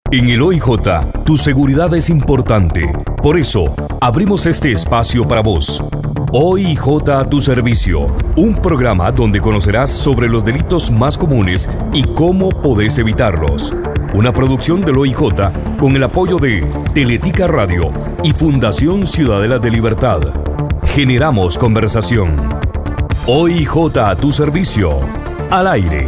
En el OIJ, tu seguridad es importante. Por eso, abrimos este espacio para vos. OIJ a tu servicio. Un programa donde conocerás sobre los delitos más comunes y cómo podés evitarlos. Una producción del OIJ con el apoyo de Teletica Radio y Fundación Ciudadela de Libertad. Generamos conversación. OIJ a tu servicio. Al aire.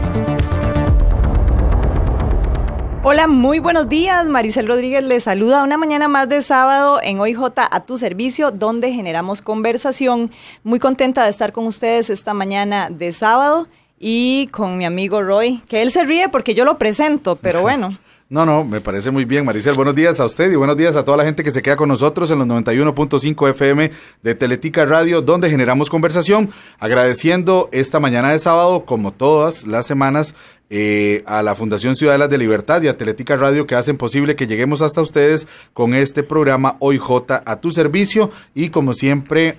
Hola, muy buenos días. Maricel Rodríguez les saluda una mañana más de sábado en OIJ a tu servicio, donde generamos conversación. Muy contenta de estar con ustedes esta mañana de sábado y con mi amigo Roy, que él se ríe porque yo lo presento, pero bueno. No, me parece muy bien, Maricel. Buenos días a usted y buenos días a toda la gente que se queda con nosotros en los 91.5 FM de Teletica Radio, donde generamos conversación. Agradeciendo esta mañana de sábado, como todas las semanas, a la Fundación Ciudadela de Libertad y a Teletica Radio, que hacen posible que lleguemos hasta ustedes con este programa OIJ a tu servicio. Y como siempre,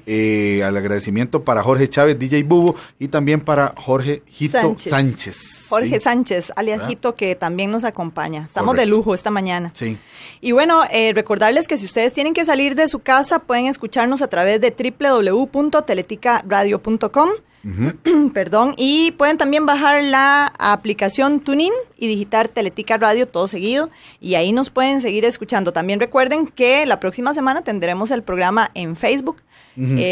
al agradecimiento para Jorge Chávez, DJ Bubu, y también para Jorge Jito Sánchez. Jorge ¿sí? Sánchez, alias Jito, que también nos acompaña. Estamos de lujo esta mañana. Sí. Y bueno, recordarles que si ustedes tienen que salir de su casa, pueden escucharnos a través de www.teleticaradio.com. Perdón, y pueden también bajar la aplicación TuneIn y digitar Teletica Radio todo seguido, y ahí nos pueden seguir escuchando. También recuerden que la próxima semana tendremos el programa en Facebook,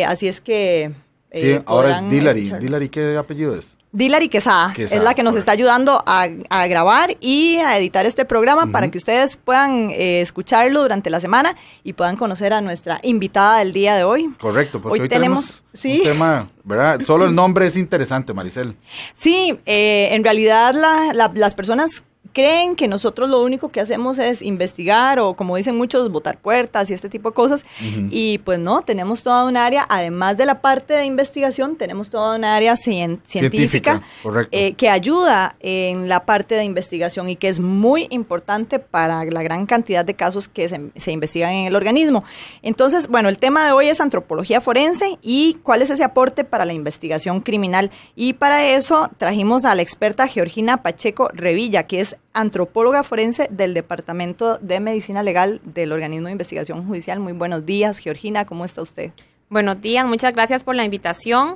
así es que sí, ahora Dilary, ¿qué apellido es? Dilary Quesada es la que nos está ayudando a grabar y a editar este programa para que ustedes puedan escucharlo durante la semana y puedan conocer a nuestra invitada del día de hoy. Correcto, porque hoy tenemos un tema, ¿verdad? Solo el nombre es interesante, Maricel. Sí, en realidad las personas creen que nosotros lo único que hacemos es investigar o, como dicen muchos, botar puertas y este tipo de cosas. Y pues no, tenemos toda un área, además de la parte de investigación, tenemos toda una área científica que ayuda en la parte de investigación y que es muy importante para la gran cantidad de casos que se investigan en el organismo. Entonces, bueno, el tema de hoy es antropología forense y cuál es ese aporte para la investigación criminal. Y para eso trajimos a la experta Georgina Pacheco Revilla, que es antropóloga forense del Departamento de Medicina Legal del Organismo de Investigación Judicial. Muy buenos días, Georgina, ¿cómo está usted? Buenos días, muchas gracias por la invitación.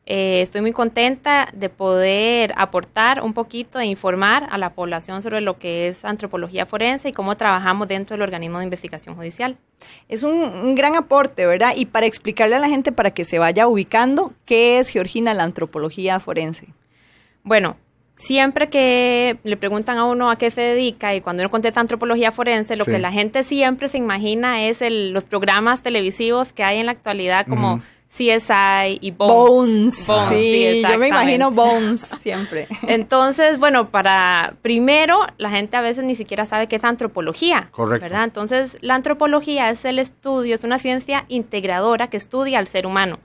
Estoy muy contenta de poder aportar un poquito e informar a la población sobre lo que es antropología forense y cómo trabajamos dentro del organismo de investigación judicial. Es un gran aporte, ¿verdad? Y para explicarle a la gente, para que se vaya ubicando, ¿qué es, Georgina, la antropología forense? Bueno, siempre que le preguntan a uno a qué se dedica y cuando uno contesta antropología forense, lo que la gente siempre se imagina es los programas televisivos que hay en la actualidad como CSI y Bones. Sí, yo me imagino Bones siempre. Entonces, bueno, primero, la gente a veces ni siquiera sabe qué es antropología. Correcto. ¿Verdad? Entonces, la antropología es es una ciencia integradora que estudia al ser humano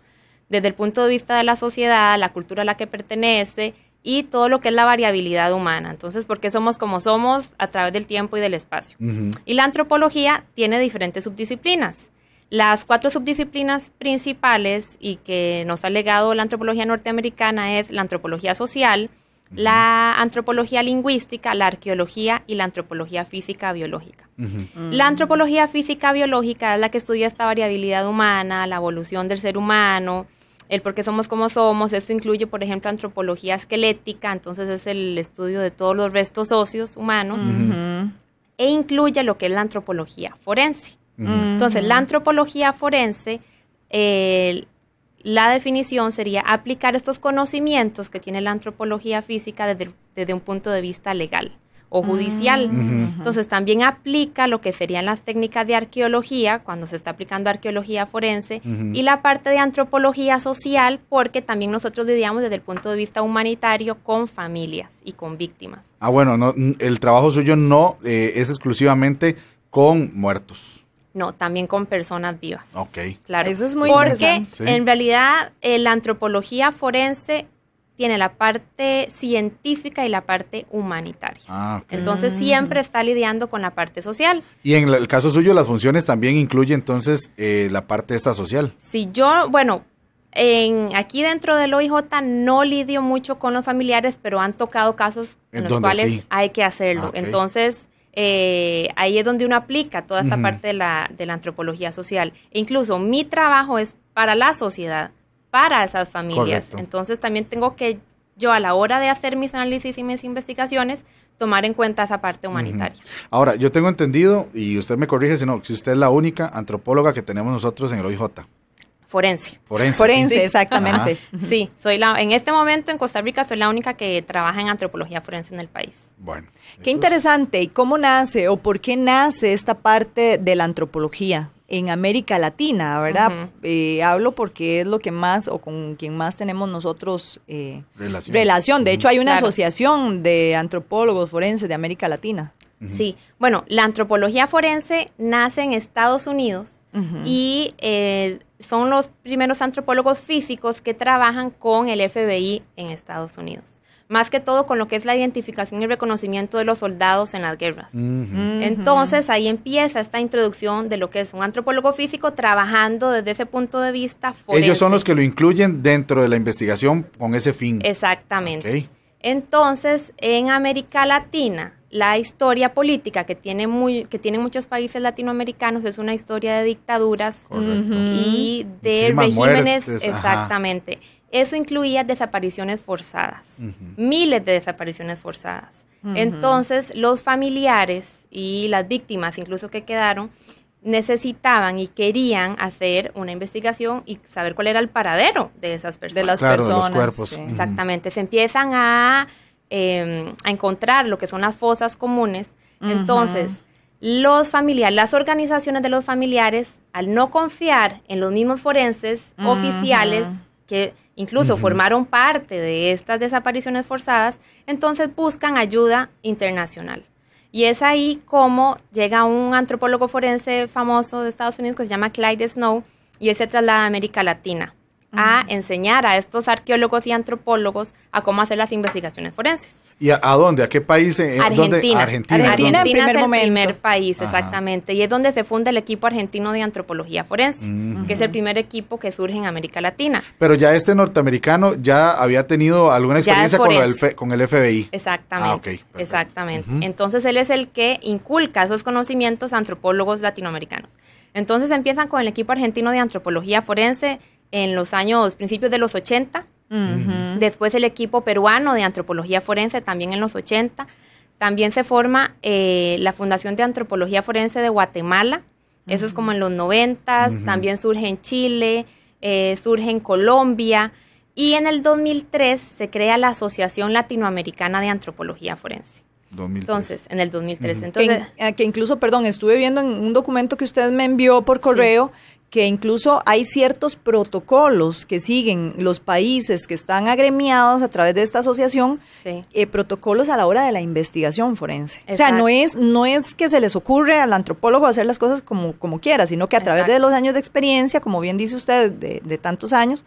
desde el punto de vista de la sociedad, la cultura a la que pertenece y todo lo que es la variabilidad humana. Entonces, ¿por qué somos como somos a través del tiempo y del espacio? Y la antropología tiene diferentes subdisciplinas. Las 4 subdisciplinas principales y que nos ha legado la antropología norteamericana es la antropología social, la antropología lingüística, la arqueología y la antropología física biológica. La antropología física biológica es la que estudia esta variabilidad humana, la evolución del ser humano, el por qué somos como somos. Esto incluye, por ejemplo, antropología esquelética, entonces es el estudio de todos los restos óseos humanos, e incluye lo que es la antropología forense. Entonces, la antropología forense, la definición sería aplicar estos conocimientos que tiene la antropología física desde un punto de vista legal o judicial. Entonces, también aplica lo que serían las técnicas de arqueología, cuando se está aplicando arqueología forense, y la parte de antropología social, porque también nosotros lidiamos desde el punto de vista humanitario con familias y con víctimas. Bueno, no, el trabajo suyo no es exclusivamente con muertos. No, también con personas vivas. Ok. Claro. Eso es muy interesante. Porque en realidad la antropología forense tiene la parte científica y la parte humanitaria. Okay. Entonces siempre está lidiando con la parte social. Y en el caso suyo, las funciones también incluye entonces la parte esta social. Sí, aquí dentro del OIJ no lidio mucho con los familiares, pero han tocado casos en los cuales hay que hacerlo. Okay. Entonces, ahí es donde uno aplica toda esta parte de la antropología social. E incluso mi trabajo es para la sociedad, para esas familias. Correcto. Entonces también tengo que yo, a la hora de hacer mis análisis y mis investigaciones, tomar en cuenta esa parte humanitaria. Ahora, yo tengo entendido, y usted me corrige si no, si usted es la única antropóloga que tenemos nosotros en el OIJ. Forense. Forense, sí. exactamente. Sí, en este momento en Costa Rica soy la única que trabaja en antropología forense en el país. Bueno. Qué interesante. ¿Y cómo nace o por qué nace esta parte de la antropología en América Latina, verdad? Hablo porque es lo que más o con quien más tenemos nosotros relación. De hecho, hay una asociación de antropólogos forenses de América Latina. Sí, bueno, la antropología forense nace en Estados Unidos y son los primeros antropólogos físicos que trabajan con el FBI en Estados Unidos. Más que todo con lo que es la identificación y reconocimiento de los soldados en las guerras. Entonces, ahí empieza esta introducción de lo que es un antropólogo físico trabajando desde ese punto de vista forense. Ellos son los que lo incluyen dentro de la investigación con ese fin. Exactamente. Okay. Entonces, en América Latina, la historia política que tienen muchos países latinoamericanos es una historia de dictaduras y de muchísimas regímenes, muertes, exactamente. Eso incluía desapariciones forzadas, miles de desapariciones forzadas. Entonces, los familiares y las víctimas, incluso que quedaron, necesitaban y querían hacer una investigación y saber cuál era el paradero de esas personas. De las Claro, personas. de los cuerpos. Sí. Exactamente, se empiezan a encontrar lo que son las fosas comunes. Entonces, las organizaciones de los familiares, al no confiar en los mismos forenses oficiales, que incluso formaron parte de estas desapariciones forzadas, entonces buscan ayuda internacional. Y es ahí como llega un antropólogo forense famoso de Estados Unidos que se llama Clyde Snow, y él se traslada a América Latina a enseñar a estos arqueólogos y antropólogos a cómo hacer las investigaciones forenses. ¿Y a dónde? ¿A qué país? Argentina. Argentina. Argentina. Argentina es el momento. primer país, Ajá. exactamente, y es donde se funda el equipo argentino de antropología forense, que es el primer equipo que surge en América Latina. Pero ya este norteamericano ya había tenido alguna experiencia con el FBI. Exactamente. Perfecto. Exactamente. Entonces él es el que inculca esos conocimientos a antropólogos latinoamericanos. Entonces empiezan con el equipo argentino de antropología forense en los principios de los 80. Después el equipo peruano de antropología forense también en los 80. También se forma la Fundación de Antropología Forense de Guatemala. Eso es como en los 90. También surge en Chile, surge en Colombia. Y en el 2003 se crea la Asociación Latinoamericana de Antropología Forense. 2003. Entonces, en el 2003. Entonces, Que incluso, estuve viendo en un documento que usted me envió por correo, que incluso hay ciertos protocolos que siguen los países que están agremiados a través de esta asociación, protocolos a la hora de la investigación forense. Exacto. O sea, no es que se les ocurre al antropólogo hacer las cosas como quiera, sino que a través de los años de experiencia, como bien dice usted, de tantos años,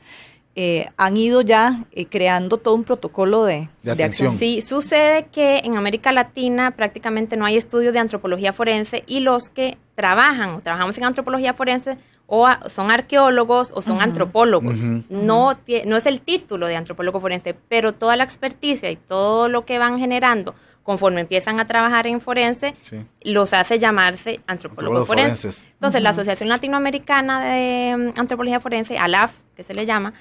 han ido ya creando todo un protocolo de acción. Sí, sucede que en América Latina prácticamente no hay estudios de antropología forense, y los que trabajamos en antropología forense o son arqueólogos o son antropólogos. No es el título de antropólogo forense, pero toda la experticia y todo lo que van generando conforme empiezan a trabajar en forense, los hace llamarse antropólogos forenses. Entonces, la Asociación Latinoamericana de Antropología Forense, ALAF, que se le llama,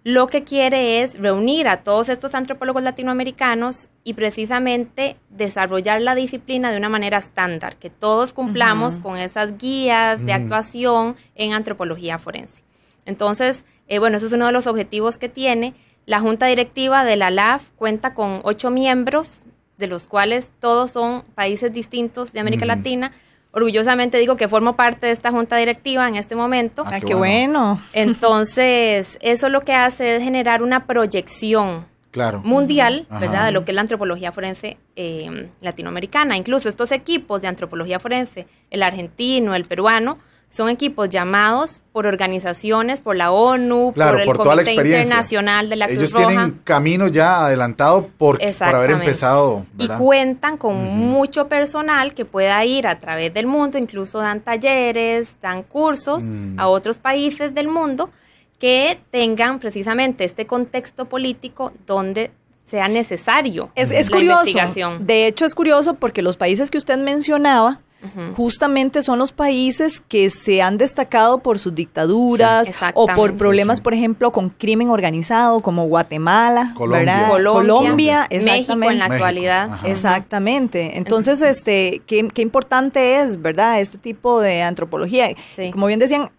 lo que quiere es reunir a todos estos antropólogos latinoamericanos y precisamente desarrollar la disciplina de una manera estándar, que todos cumplamos con esas guías de actuación en antropología forense. Entonces, bueno, eso es uno de los objetivos que tiene. La junta directiva de la ALAF cuenta con 8 miembros, de los cuales todos son países distintos de América Latina. Orgullosamente digo que formo parte de esta junta directiva en este momento. ¡Qué bueno! Entonces, eso lo que hace es generar una proyección mundial, ¿verdad?, de lo que es la antropología forense latinoamericana. Incluso estos equipos de antropología forense, el argentino, el peruano, son equipos llamados por organizaciones, por la ONU, por el Comité Internacional de la Cruz Roja. Ellos tienen camino ya adelantado por haber empezado, ¿verdad? Y cuentan con mucho personal que pueda ir a través del mundo, incluso dan talleres, dan cursos a otros países del mundo que tengan precisamente este contexto político donde sea necesario Es la curioso. investigación. De hecho, es curioso porque los países que usted mencionaba justamente son los países que se han destacado por sus dictaduras o por problemas, por ejemplo, con crimen organizado, como Guatemala, Colombia. Colombia, México en la actualidad. Ajá. Exactamente. Entonces, qué importante es, ¿verdad? Este tipo de antropología. Sí. Como bien decían,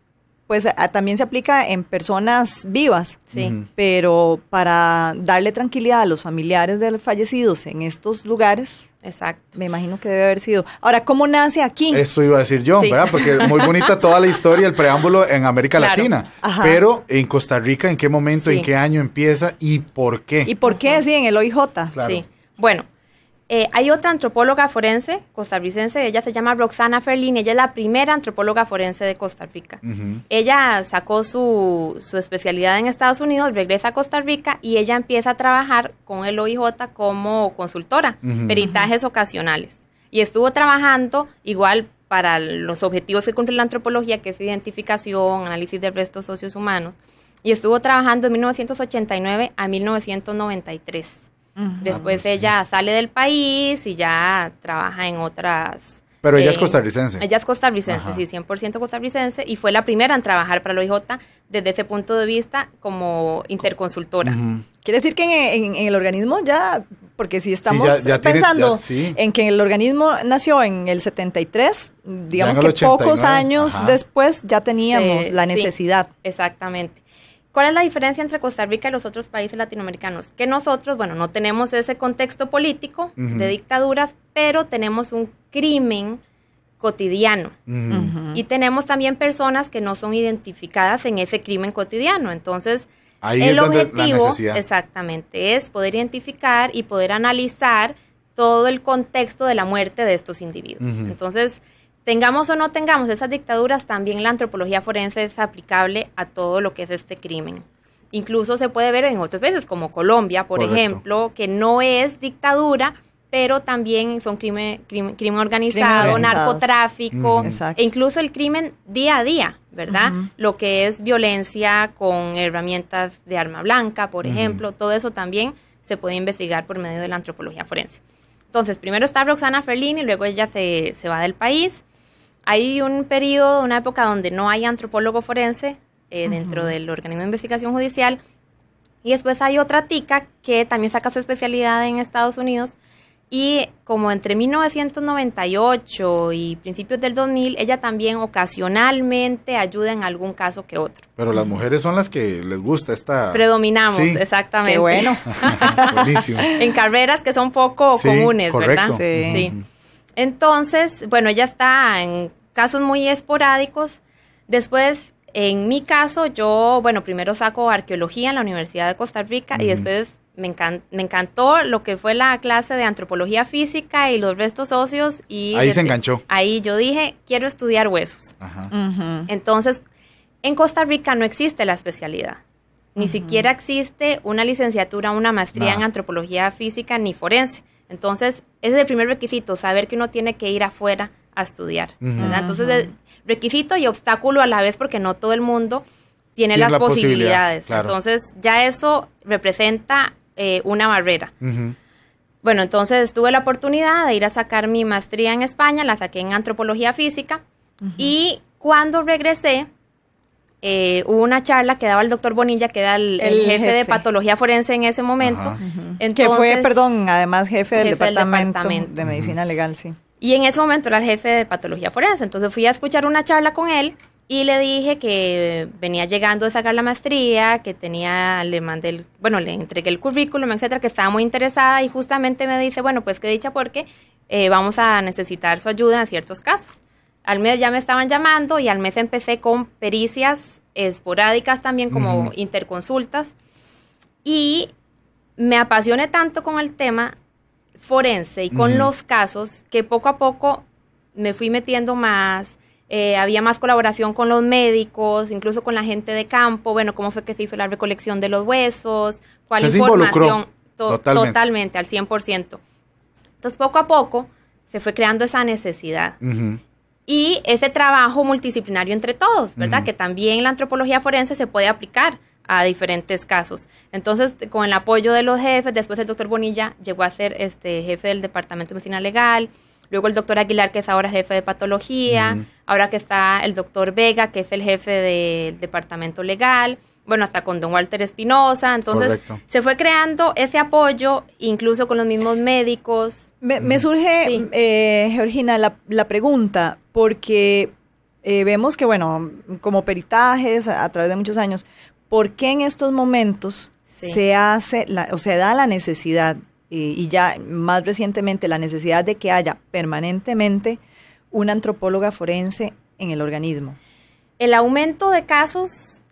pues también se aplica en personas vivas, Sí. pero para darle tranquilidad a los familiares de los fallecidos en estos lugares, Exacto. me imagino que debe haber sido. Ahora, ¿cómo nace aquí? Eso iba a decir yo, Sí. ¿verdad? Porque muy bonita toda la historia, el preámbulo en América Claro. Latina. Ajá. Pero en Costa Rica, ¿en qué momento, Sí. en qué año empieza y por qué? ¿Y por qué? Sí, en el OIJ. Claro. Sí. Bueno, hay otra antropóloga forense costarricense, ella se llama Roxana Ferlini, ella es la primera antropóloga forense de Costa Rica. Ujú. Ella sacó su especialidad en Estados Unidos, regresa a Costa Rica y ella empieza a trabajar con el OIJ como consultora, Ujú. peritajes ocasionales. Y estuvo trabajando igual para los objetivos que cumple la antropología, que es identificación, análisis de restos óseos humanos. Y estuvo trabajando de 1989 a 1993. Después ella sale del país y ya trabaja en otras... Pero ella es costarricense. Ella es costarricense, Ajá. sí, 100% costarricense, y fue la primera en trabajar para el OIJ desde ese punto de vista como interconsultora. Ujú. Quiere decir que en el organismo ya, porque si estamos ya tiene- pensando ya, sí. en que el organismo nació en el 73, digamos Ya que en el 89, pocos años ajá. después ya teníamos Sí, la sí. necesidad. Exactamente. ¿Cuál es la diferencia entre Costa Rica y los otros países latinoamericanos? Que nosotros, bueno, no tenemos ese contexto político Ujú. de dictaduras, pero tenemos un crimen cotidiano. Ujú. Y tenemos también personas que no son identificadas en ese crimen cotidiano. Entonces, Ahí el es donde la objetivo, necesidad. exactamente, es poder identificar y poder analizar todo el contexto de la muerte de estos individuos. Ujú. Entonces, tengamos o no tengamos esas dictaduras, también la antropología forense es aplicable a todo lo que es este crimen. Incluso se puede ver en otras veces, como Colombia, por Correcto. ejemplo, que no es dictadura, pero también son crimen organizado, organizados. narcotráfico, Ujú. Exacto. e incluso el crimen día a día, ¿verdad? Ujú. Lo que es violencia con herramientas de arma blanca, por Ujú. ejemplo, todo eso también se puede investigar por medio de la antropología forense. Entonces, primero está Roxana Ferlini, luego ella se va del país. Hay un periodo, una época donde no hay antropólogo forense dentro del organismo de investigación judicial. Y después hay otra tica que también saca su especialidad en Estados Unidos. Y como entre 1998 y principios del 2000, ella también ocasionalmente ayuda en algún caso que otro. Pero las mujeres son las que les gusta esta... Predominamos, Sí. exactamente. Qué bueno. Buenísimo. En carreras que son poco Sí, comunes, correcto. ¿verdad? Sí. Sí. Entonces, bueno, ella está en casos muy esporádicos. Después, en mi caso, yo, bueno, primero saco arqueología en la Universidad de Costa Rica y después me encantó lo que fue la clase de antropología física y los restos óseos. Y Ahí se enganchó. Ahí yo dije, quiero estudiar huesos. Ajá. Ujú. Entonces, en Costa Rica no existe la especialidad. Ni siquiera existe una licenciatura, una maestría Nada. en antropología física ni forense. Entonces, ese es el primer requisito, saber que uno tiene que ir afuera a estudiar. Ujú. ¿verdad? Entonces, requisito y obstáculo a la vez porque no todo el mundo tiene Tiene las la posibilidad, posibilidades. claro. Entonces, ya eso representa una barrera. Ujú. Bueno, entonces tuve la oportunidad de ir a sacar mi maestría en España, la saqué en antropología física y cuando regresé hubo una charla que daba el doctor Bonilla, que era el jefe de patología forense en ese momento. Ajá. Que fue, Entonces, perdón, además jefe del jefe del departamento, departamento. de medicina legal, sí. Y en ese momento era el jefe de patología forense. Entonces fui a escuchar una charla con él y le dije que venía llegando de sacar la maestría, que le mandé le entregué el currículum, etcétera, que estaba muy interesada y justamente me dice, bueno, pues qué dicha porque vamos a necesitar su ayuda en ciertos casos. Al mes ya me estaban llamando y al mes empecé con pericias esporádicas también como interconsultas y me apasioné tanto con el tema forense y con los casos que poco a poco me fui metiendo más, había más colaboración con los médicos, incluso con la gente de campo, bueno, cómo fue que se hizo la recolección de los huesos, cuál Se involucró información, totalmente. al 100%. Entonces poco a poco se fue creando esa necesidad. Ujú. Y ese trabajo multidisciplinario entre todos, ¿verdad? Que también la antropología forense se puede aplicar a diferentes casos. Entonces, con el apoyo de los jefes, después el doctor Bonilla llegó a ser jefe del Departamento de Medicina Legal, luego el doctor Aguilar, que es ahora jefe de Patología, ahora que está el doctor Vega, que es el jefe del Departamento Legal, bueno, hasta con don Walter Espinosa. Entonces, correcto, se fue creando ese apoyo, incluso con los mismos médicos. Me surge, Sí. Georgina, la pregunta, porque vemos que, bueno, como peritajes a través de muchos años, ¿por qué en estos momentos Sí. se hace, o se da la necesidad, y ya más recientemente la necesidad de que haya permanentemente una antropóloga forense en el organismo? El aumento de casos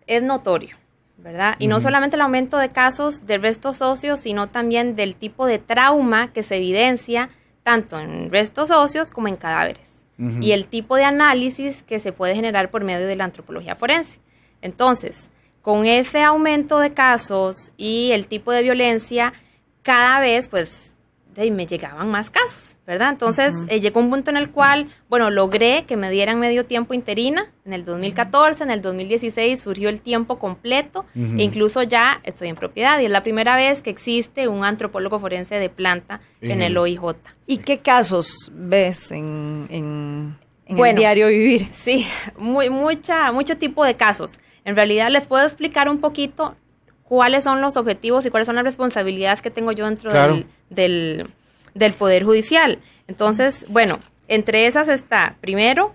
es notorio, ¿verdad? Y no solamente el aumento de casos de restos óseos, sino también del tipo de trauma que se evidencia tanto en restos óseos como en cadáveres. Y el tipo de análisis que se puede generar por medio de la antropología forense. Entonces, con ese aumento de casos y el tipo de violencia, cada vez, pues, me llegaban más casos, ¿verdad? Entonces, llegó un punto en el cual, bueno, logré que me dieran medio tiempo interina. En el 2014, en el 2016 surgió el tiempo completo, e incluso ya estoy en propiedad. Y es la primera vez que existe un antropólogo forense de planta en el OIJ. ¿Y qué casos ves en el Bueno, diario vivir? Sí, mucho tipo de casos. En realidad les puedo explicar un poquito cuáles son los objetivos y cuáles son las responsabilidades que tengo yo dentro Claro. del Poder Judicial. Entonces, bueno, entre esas está, primero,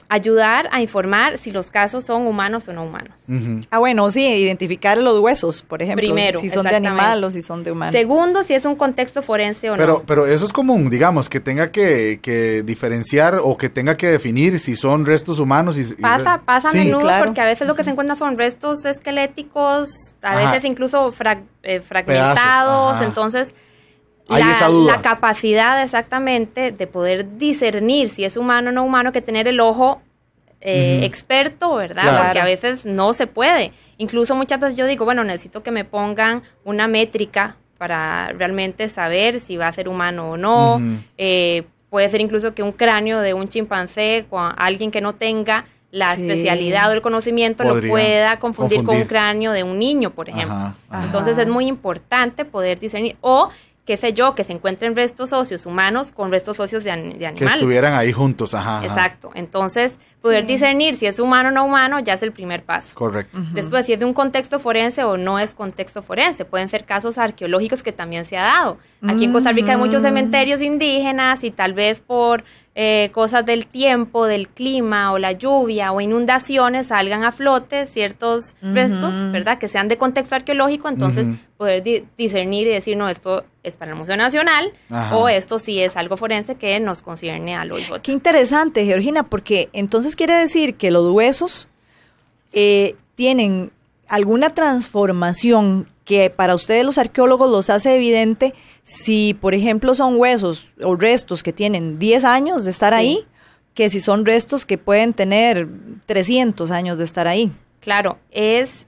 ayudar a informar si los casos son humanos o no humanos. Bueno, sí, identificar los huesos, por ejemplo, Primero, si son de exactamente. animal o si son de humano. Segundo, si es un contexto forense o Pero, no. pero eso es común, digamos, que tenga que diferenciar o que tenga que definir si son restos humanos. Pasa a Sí. menudo, claro. porque a veces lo que se encuentra son restos esqueléticos, a Ajá. veces incluso fragmentados, Pedazos, ajá. entonces Hay esa duda. la capacidad exactamente de poder discernir si es humano o no humano, que tener el ojo experto, ¿verdad? Claro. Porque a veces no se puede. Incluso muchas veces yo digo, bueno, necesito que me pongan una métrica para realmente saber si va a ser humano o no. Puede ser incluso que un cráneo de un chimpancé, alguien que no tenga la Sí. especialidad o el conocimiento, Podría lo pueda confundir con un confundir. cráneo de un niño, por ejemplo. Ajá, ajá. Entonces es muy importante poder discernir, o qué sé yo, que se encuentren restos óseos humanos con restos óseos de Que animal. estuvieran ahí juntos, ajá. ajá. Exacto. Entonces, poder discernir si es humano o no humano ya es el primer paso. Correcto. Después, si es de un contexto forense o no es contexto forense, pueden ser casos arqueológicos que también se ha dado. Aquí en Costa Rica hay muchos cementerios indígenas y tal vez por cosas del tiempo, del clima o la lluvia o inundaciones salgan a flote ciertos restos, ¿verdad? Que sean de contexto arqueológico, entonces poder discernir y decir, no, esto es para el Museo Nacional Ajá. o esto sí es algo forense que nos concierne al OIJ. Qué interesante, Georgina, porque entonces quiere decir que los huesos tienen alguna transformación que para ustedes los arqueólogos los hace evidente si, por ejemplo, son huesos o restos que tienen 10 años de estar Sí. ahí, que si son restos que pueden tener 300 años de estar ahí. Claro,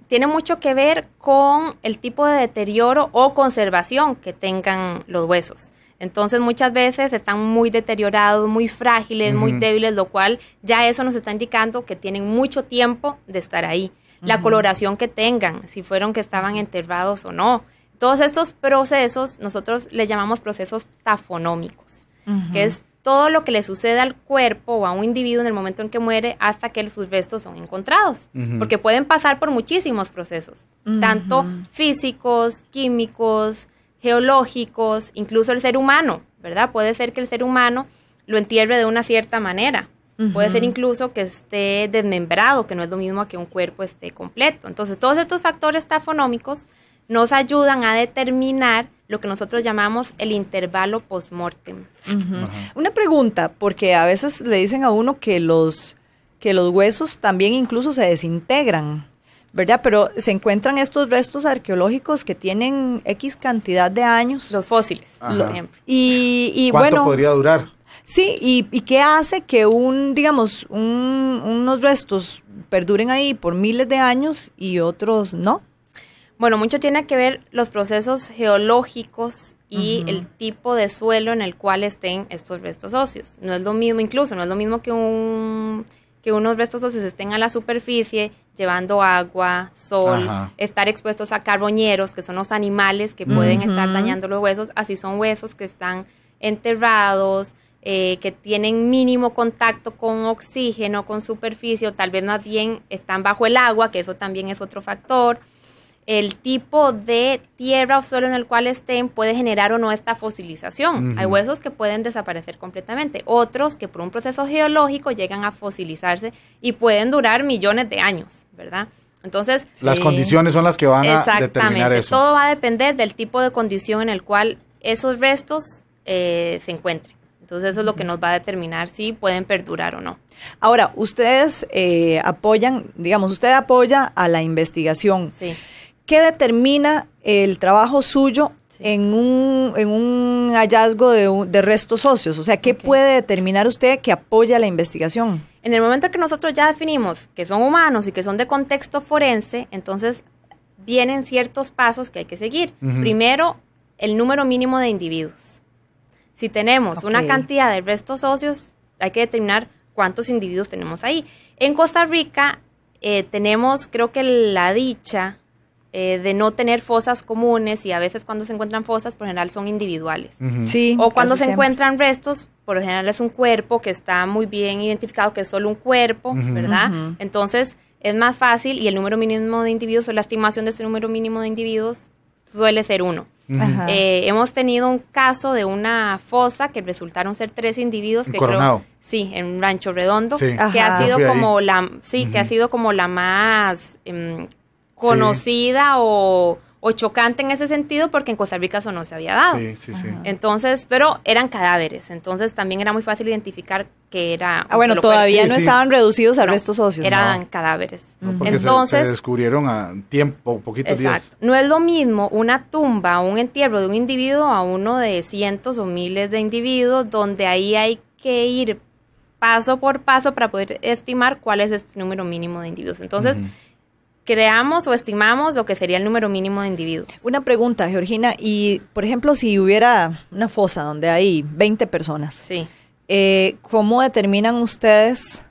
tiene mucho que ver con el tipo de deterioro o conservación que tengan los huesos. Entonces, muchas veces están muy deteriorados, muy frágiles, muy débiles, lo cual ya eso nos está indicando que tienen mucho tiempo de estar ahí. La coloración que tengan, si fueron que estaban enterrados o no. Todos estos procesos nosotros le llamamos procesos tafonómicos, que es todo lo que le sucede al cuerpo o a un individuo en el momento en que muere hasta que sus restos son encontrados. Porque pueden pasar por muchísimos procesos, tanto físicos, químicos, geológicos, incluso el ser humano, ¿verdad? Puede ser que el ser humano lo entierre de una cierta manera. Puede ser incluso que esté desmembrado, que no es lo mismo que un cuerpo esté completo. Entonces, todos estos factores tafonómicos nos ayudan a determinar lo que nosotros llamamos el intervalo post-mortem. Una pregunta, porque a veces le dicen a uno que los huesos también incluso se desintegran, ¿verdad? Pero se encuentran estos restos arqueológicos que tienen X cantidad de años. Los fósiles, Ajá. por ejemplo. Y ¿Cuánto bueno, podría durar? sí, y qué hace que unos restos perduren ahí por miles de años y otros no? Bueno, mucho tiene que ver los procesos geológicos y el tipo de suelo en el cual estén estos restos óseos. No es lo mismo, incluso no es lo mismo que un que unos restos óseos estén a la superficie, llevando agua, sol, estar expuestos a carroñeros, que son los animales que pueden estar dañando los huesos, así son huesos que están enterrados, que tienen mínimo contacto con oxígeno, con superficie, o tal vez más bien están bajo el agua, que eso también es otro factor. El tipo de tierra o suelo en el cual estén puede generar o no esta fosilización. Hay huesos que pueden desaparecer completamente, otros que por un proceso geológico llegan a fosilizarse y pueden durar millones de años, ¿verdad? Entonces, las condiciones son las que van a determinar eso. Todo va a depender del tipo de condición en el cual esos restos se encuentren. Entonces eso es lo que nos va a determinar si pueden perdurar o no. Ahora, ustedes apoyan, digamos, usted apoya a la investigación. Sí. ¿Qué determina el trabajo suyo en un hallazgo de restos óseos? O sea, ¿qué puede determinar usted que apoya la investigación? En el momento que nosotros ya definimos que son humanos y que son de contexto forense, entonces vienen ciertos pasos que hay que seguir. Primero, el número mínimo de individuos. Si tenemos una cantidad de restos óseos, hay que determinar cuántos individuos tenemos ahí. En Costa Rica tenemos, creo que la dicha de no tener fosas comunes, y a veces cuando se encuentran fosas, por general son individuales. Sí, o cuando se encuentran restos, por lo general es un cuerpo que está muy bien identificado, que es solo un cuerpo, ¿verdad? Entonces es más fácil, y el número mínimo de individuos o la estimación de este número mínimo de individuos suele ser 1. Hemos tenido un caso de una fosa que resultaron ser 3 individuos que Coronado. Sí, en Rancho Redondo, Sí. que ha sido como la, que ha sido como la más conocida o chocante en ese sentido, porque en Costa Rica eso no se había dado. Sí. Entonces, pero eran cadáveres, entonces también era muy fácil identificar que era... bueno, todavía no estaban reducidos a restos óseos. Eran cadáveres. No, porque entonces, se descubrieron a tiempo, poquitos días. No es lo mismo una tumba o un entierro de un individuo a uno de cientos o miles de individuos, donde ahí hay que ir paso por paso para poder estimar cuál es este número mínimo de individuos. Entonces, creamos o estimamos lo que sería el número mínimo de individuos. Una pregunta, Georgina, y por ejemplo, si hubiera una fosa donde hay 20 personas, sí. ¿Cómo determinan ustedes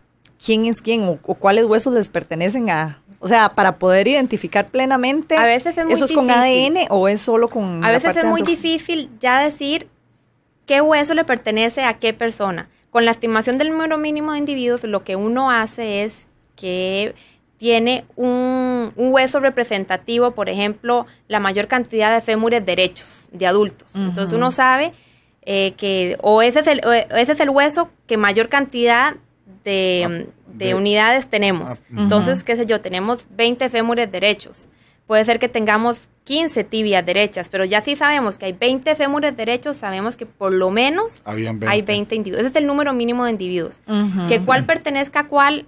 quién es quién o cuáles huesos les pertenecen a...? O sea, para poder identificar plenamente, a veces es muy ¿eso es difícil. Con ADN o es solo con A veces es muy difícil ya decir qué hueso le pertenece a qué persona. Con la estimación del número mínimo de individuos, lo que uno hace es que tiene un hueso representativo, por ejemplo, la mayor cantidad de fémures derechos de adultos. Entonces uno sabe que ese es el hueso que mayor cantidad de unidades tenemos. Entonces, qué sé yo, tenemos 20 fémures derechos. Puede ser que tengamos 15 tibias derechas, pero ya sí sabemos que hay 20 fémures derechos, sabemos que por lo menos hay 20 individuos. Ese es el número mínimo de individuos. Que cuál pertenezca a cuál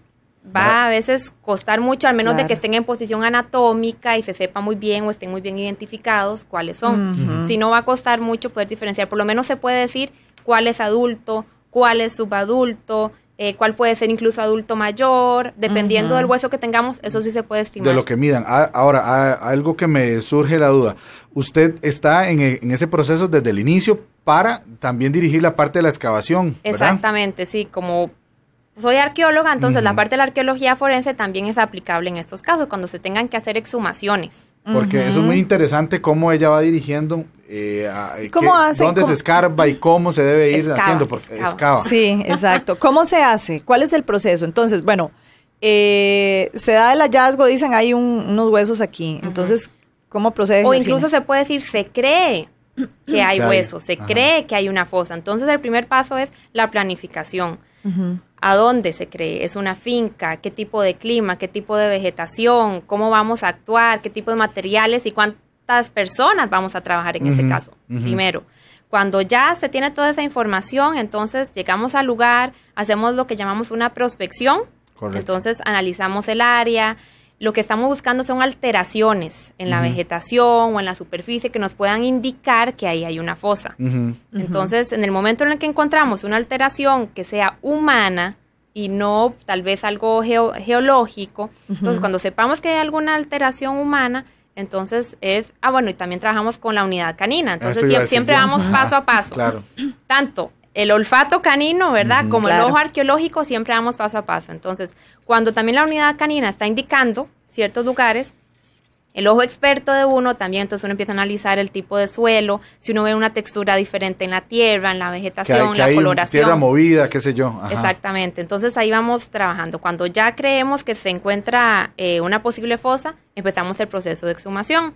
va a veces costar mucho, al menos de que estén en posición anatómica y se sepa muy bien o estén muy bien identificados cuáles son. Si no, va a costar mucho poder diferenciar. Por lo menos se puede decir cuál es adulto, cuál es subadulto, cuál puede ser incluso adulto mayor, dependiendo del hueso que tengamos, eso sí se puede estimar. De lo que midan. Ahora, algo que me surge la duda. Usted está en ese proceso desde el inicio para también dirigir la parte de la excavación, ¿verdad? Exactamente, sí, como soy arqueóloga, entonces la parte de la arqueología forense también es aplicable en estos casos, cuando se tengan que hacer exhumaciones. Porque eso es muy interesante, cómo ella va dirigiendo, dónde se escarba y cómo se debe ir haciendo, porque excava. Sí, exacto. ¿Cómo se hace? ¿Cuál es el proceso? Entonces, bueno, se da el hallazgo, dicen hay unos huesos aquí, entonces, ¿cómo procede? O incluso se puede decir, se cree que hay huesos, se cree que hay una fosa. Entonces, el primer paso es la planificación. ¿A dónde se cree? ¿Es una finca? ¿Qué tipo de clima? ¿Qué tipo de vegetación? ¿Cómo vamos a actuar? ¿Qué tipo de materiales? ¿Y cuántas personas vamos a trabajar en ese caso? Primero, cuando ya se tiene toda esa información, entonces llegamos al lugar, hacemos lo que llamamos una prospección. Correcto. Entonces analizamos el área. Lo que estamos buscando son alteraciones en la vegetación o en la superficie que nos puedan indicar que ahí hay una fosa. Entonces, en el momento en el que encontramos una alteración que sea humana y no tal vez algo geológico, entonces cuando sepamos que hay alguna alteración humana, entonces y también trabajamos con la unidad canina. Entonces siempre vamos paso a paso. Claro. Tanto el olfato canino, ¿verdad? Como claro. el ojo arqueológico, siempre vamos paso a paso. Entonces, cuando también la unidad canina está indicando ciertos lugares, el ojo experto de uno también, entonces uno empieza a analizar el tipo de suelo, si uno ve una textura diferente en la tierra, en la vegetación, que la hay coloración. Tierra movida, qué sé yo. Ajá. Exactamente, entonces ahí vamos trabajando. Cuando ya creemos que se encuentra una posible fosa, empezamos el proceso de exhumación.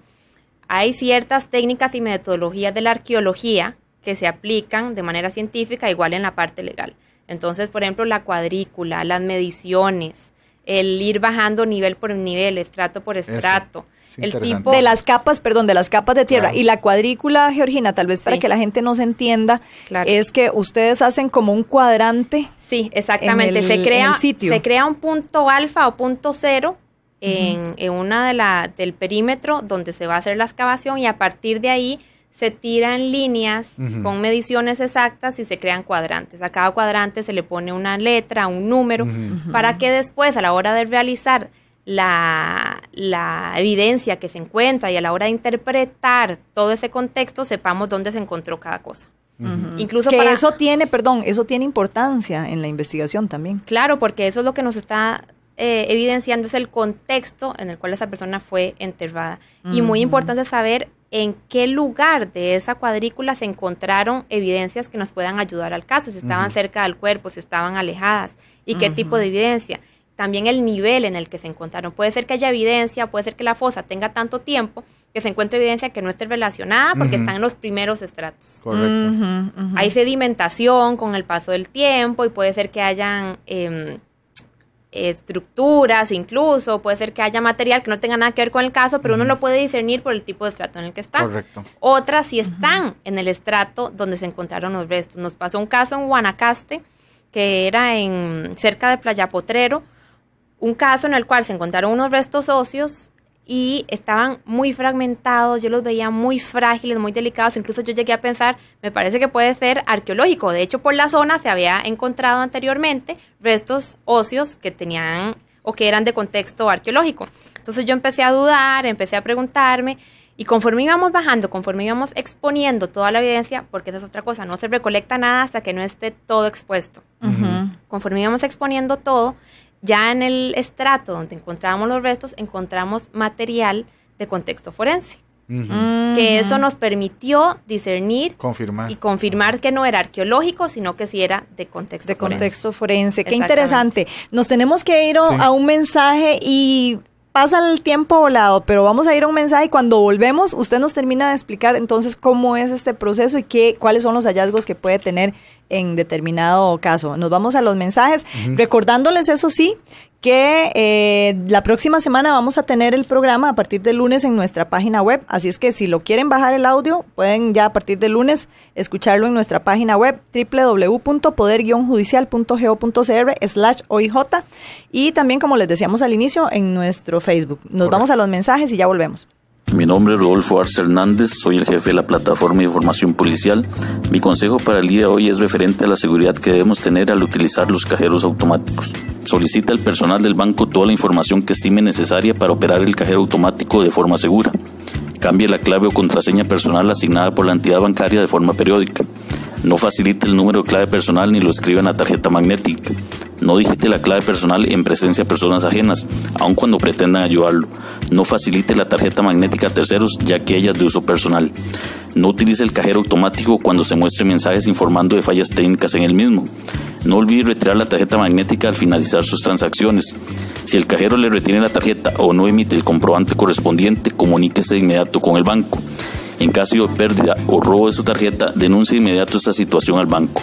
Hay ciertas técnicas y metodologías de la arqueología que se aplican de manera científica, igual en la parte legal. Entonces, por ejemplo, la cuadrícula, las mediciones, el ir bajando nivel por nivel, estrato por estrato. El tipo de las capas de tierra. Claro. Y la cuadrícula, Georgina, tal vez para que la gente nos entienda, claro. es que ustedes hacen como un cuadrante. Sí, exactamente. En el sitio. Se crea un punto alfa o punto cero en una del perímetro donde se va a hacer la excavación, y a partir de ahí se tiran líneas con mediciones exactas y se crean cuadrantes. A cada cuadrante se le pone una letra, un número, para que después, a la hora de realizar la evidencia que se encuentra y a la hora de interpretar todo ese contexto, sepamos dónde se encontró cada cosa. Incluso que eso tiene importancia en la investigación también. Claro, porque eso es lo que nos está evidenciando, es el contexto en el cual esa persona fue enterrada. Y muy importante saber en qué lugar de esa cuadrícula se encontraron evidencias que nos puedan ayudar al caso, si estaban cerca del cuerpo, si estaban alejadas, y qué tipo de evidencia. También el nivel en el que se encontraron. Puede ser que haya evidencia, puede ser que la fosa tenga tanto tiempo que se encuentre evidencia que no esté relacionada porque están en los primeros estratos. Correcto. Hay sedimentación con el paso del tiempo, y puede ser que hayan estructuras incluso, puede ser que haya material que no tenga nada que ver con el caso, pero uno lo puede discernir por el tipo de estrato en el que está. Correcto. Otras sí están en el estrato donde se encontraron los restos. Nos pasó un caso en Guanacaste, que era cerca de Playa Potrero, un caso en el cual se encontraron unos restos óseos y estaban muy fragmentados, yo los veía muy frágiles, muy delicados, incluso yo llegué a pensar, me parece que puede ser arqueológico. De hecho, por la zona se había encontrado anteriormente restos óseos que tenían o que eran de contexto arqueológico. Entonces yo empecé a dudar, empecé a preguntarme, y conforme íbamos bajando, conforme íbamos exponiendo toda la evidencia, porque esa es otra cosa, no se recolecta nada hasta que no esté todo expuesto. Conforme íbamos exponiendo todo, ya en el estrato donde encontrábamos los restos, encontramos material de contexto forense. Que eso nos permitió discernir y confirmar que no era arqueológico, sino que sí era de contexto forense. Contexto forense. Qué interesante. Nos tenemos que ir a un mensaje y pasa el tiempo volado, pero vamos a ir a un mensaje y cuando volvemos usted nos termina de explicar entonces cómo es este proceso y cuáles son los hallazgos que puede tener en determinado caso. Nos vamos a los mensajes, recordándoles eso sí, que la próxima semana vamos a tener el programa a partir del lunes en nuestra página web, así es que si lo quieren bajar el audio, pueden ya a partir del lunes escucharlo en nuestra página web www.poder-judicial.go.cr/OIJ, y también, como les decíamos al inicio, en nuestro Facebook. Nos vamos a los mensajes y ya volvemos. Mi nombre es Rodolfo Arce Hernández, soy el jefe de la plataforma de información policial. Mi consejo para el día de hoy es referente a la seguridad que debemos tener al utilizar los cajeros automáticos. Solicita al personal del banco toda la información que estime necesaria para operar el cajero automático de forma segura. Cambie la clave o contraseña personal asignada por la entidad bancaria de forma periódica. No facilite el número de clave personal ni lo escriba en la tarjeta magnética. No digite la clave personal en presencia de personas ajenas, aun cuando pretendan ayudarlo. No facilite la tarjeta magnética a terceros, ya que ella es de uso personal. No utilice el cajero automático cuando se muestren mensajes informando de fallas técnicas en el mismo. No olvide retirar la tarjeta magnética al finalizar sus transacciones. Si el cajero le retiene la tarjeta o no emite el comprobante correspondiente, comuníquese de inmediato con el banco. En caso de pérdida o robo de su tarjeta, denuncie de inmediato esta situación al banco.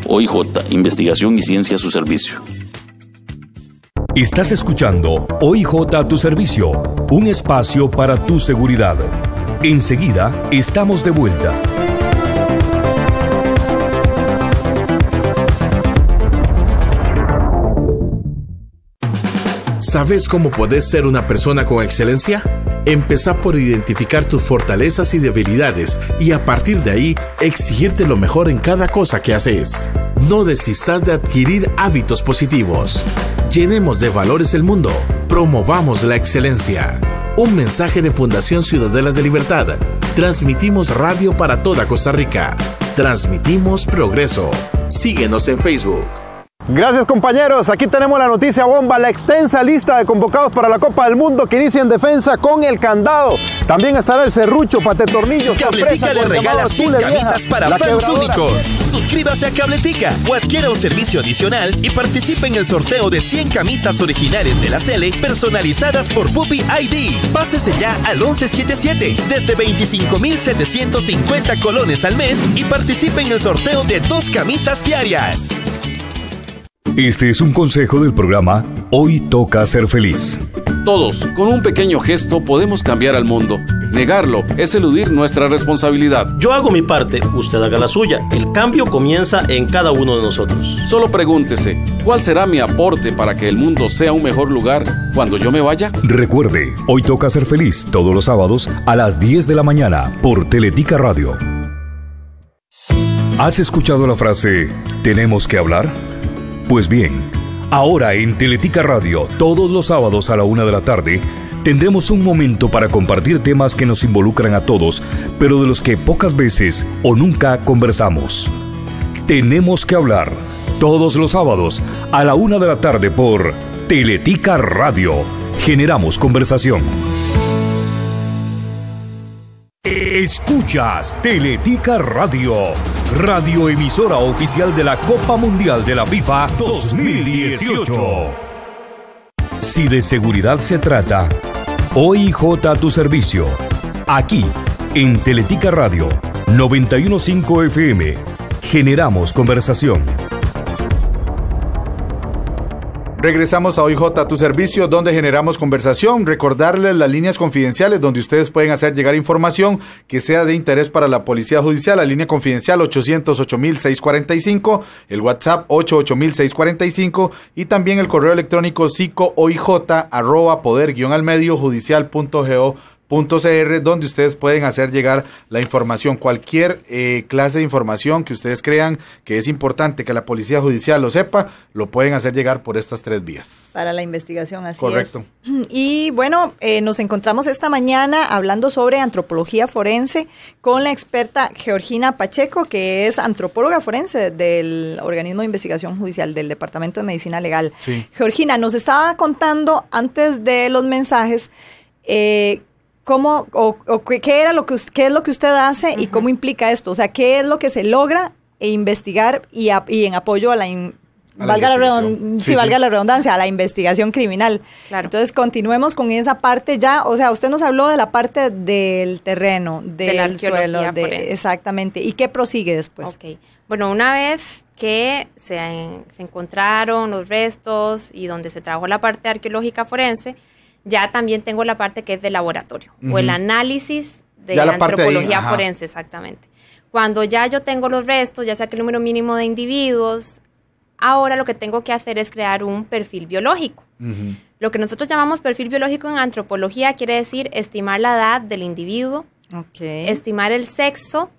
OIJ, Investigación y Ciencia a su servicio. Estás escuchando OIJ a tu servicio, un espacio para tu seguridad. Enseguida estamos de vuelta. ¿Sabes cómo podés ser una persona con excelencia? Empezá por identificar tus fortalezas y debilidades y a partir de ahí exigirte lo mejor en cada cosa que haces. No desistas de adquirir hábitos positivos. Llenemos de valores el mundo. Promovamos la excelencia. Un mensaje de Fundación Ciudadela de Libertad. Transmitimos radio para toda Costa Rica. Transmitimos progreso. Síguenos en Facebook. Gracias, compañeros. Aquí tenemos la noticia bomba, la extensa lista de convocados para la Copa del Mundo que inicia en defensa con el candado. También estará el serrucho, patetornillos. Cabletica le regala 100 camisas para fans únicos. Suscríbase a Cabletica o adquiera un servicio adicional y participe en el sorteo de 100 camisas originales de la Sele personalizadas por Puppy ID. Pásese ya al 1177 desde 25,750 colones al mes y participe en el sorteo de 2 camisas diarias. Este es un consejo del programa Hoy Toca Ser Feliz. Todos, con un pequeño gesto, podemos cambiar al mundo. Negarlo es eludir nuestra responsabilidad. Yo hago mi parte, usted haga la suya. El cambio comienza en cada uno de nosotros. Solo pregúntese, ¿cuál será mi aporte para que el mundo sea un mejor lugar cuando yo me vaya? Recuerde, Hoy Toca Ser Feliz, todos los sábados a las 10 de la mañana por Teletica Radio. ¿Has escuchado la frase, tenemos que hablar? Pues bien, ahora en Teletica Radio, todos los sábados a la 1 de la tarde, tendremos un momento para compartir temas que nos involucran a todos, pero de los que pocas veces o nunca conversamos. Tenemos que hablar, todos los sábados a la 1 de la tarde por Teletica Radio. Generamos conversación. Escuchas Teletica Radio, radioemisora oficial de la Copa Mundial de la FIFA 2018. Si de seguridad se trata, OIJ a tu servicio. Aquí, en Teletica Radio 91.5 FM, generamos conversación. Regresamos a OIJ a tu servicio, donde generamos conversación. Recordarles las líneas confidenciales donde ustedes pueden hacer llegar información que sea de interés para la Policía Judicial. La línea confidencial 808-645, el WhatsApp 88645 y también el correo electrónico psicooj@poder-judicial.go.cr, donde ustedes pueden hacer llegar la información, cualquier clase de información que ustedes crean que es importante que la Policía Judicial lo sepa, lo pueden hacer llegar por estas 3 vías. Para la investigación, así Correcto. es. Y bueno, nos encontramos esta mañana hablando sobre antropología forense con la experta Georgina Pacheco, que es antropóloga forense del Organismo de Investigación Judicial del Departamento de Medicina Legal. Sí. Georgina, nos estaba contando antes de los mensajes qué es lo que usted hace y cómo implica esto, o sea, qué es lo que se logra investigar y en apoyo a valga la redundancia, a la investigación criminal. Claro. Entonces, continuemos con esa parte ya, o sea, usted nos habló de la parte del terreno, del suelo, exactamente, ¿y qué prosigue después? Ok, bueno, una vez que se encontraron los restos y donde se trabajó la parte arqueológica forense, ya también tengo la parte que es de laboratorio, o el análisis de la antropología forense, exactamente. Cuando ya yo tengo los restos, ya saqué el número mínimo de individuos, ahora lo que tengo que hacer es crear un perfil biológico. Lo que nosotros llamamos perfil biológico en antropología quiere decir estimar la edad del individuo, estimar el sexo,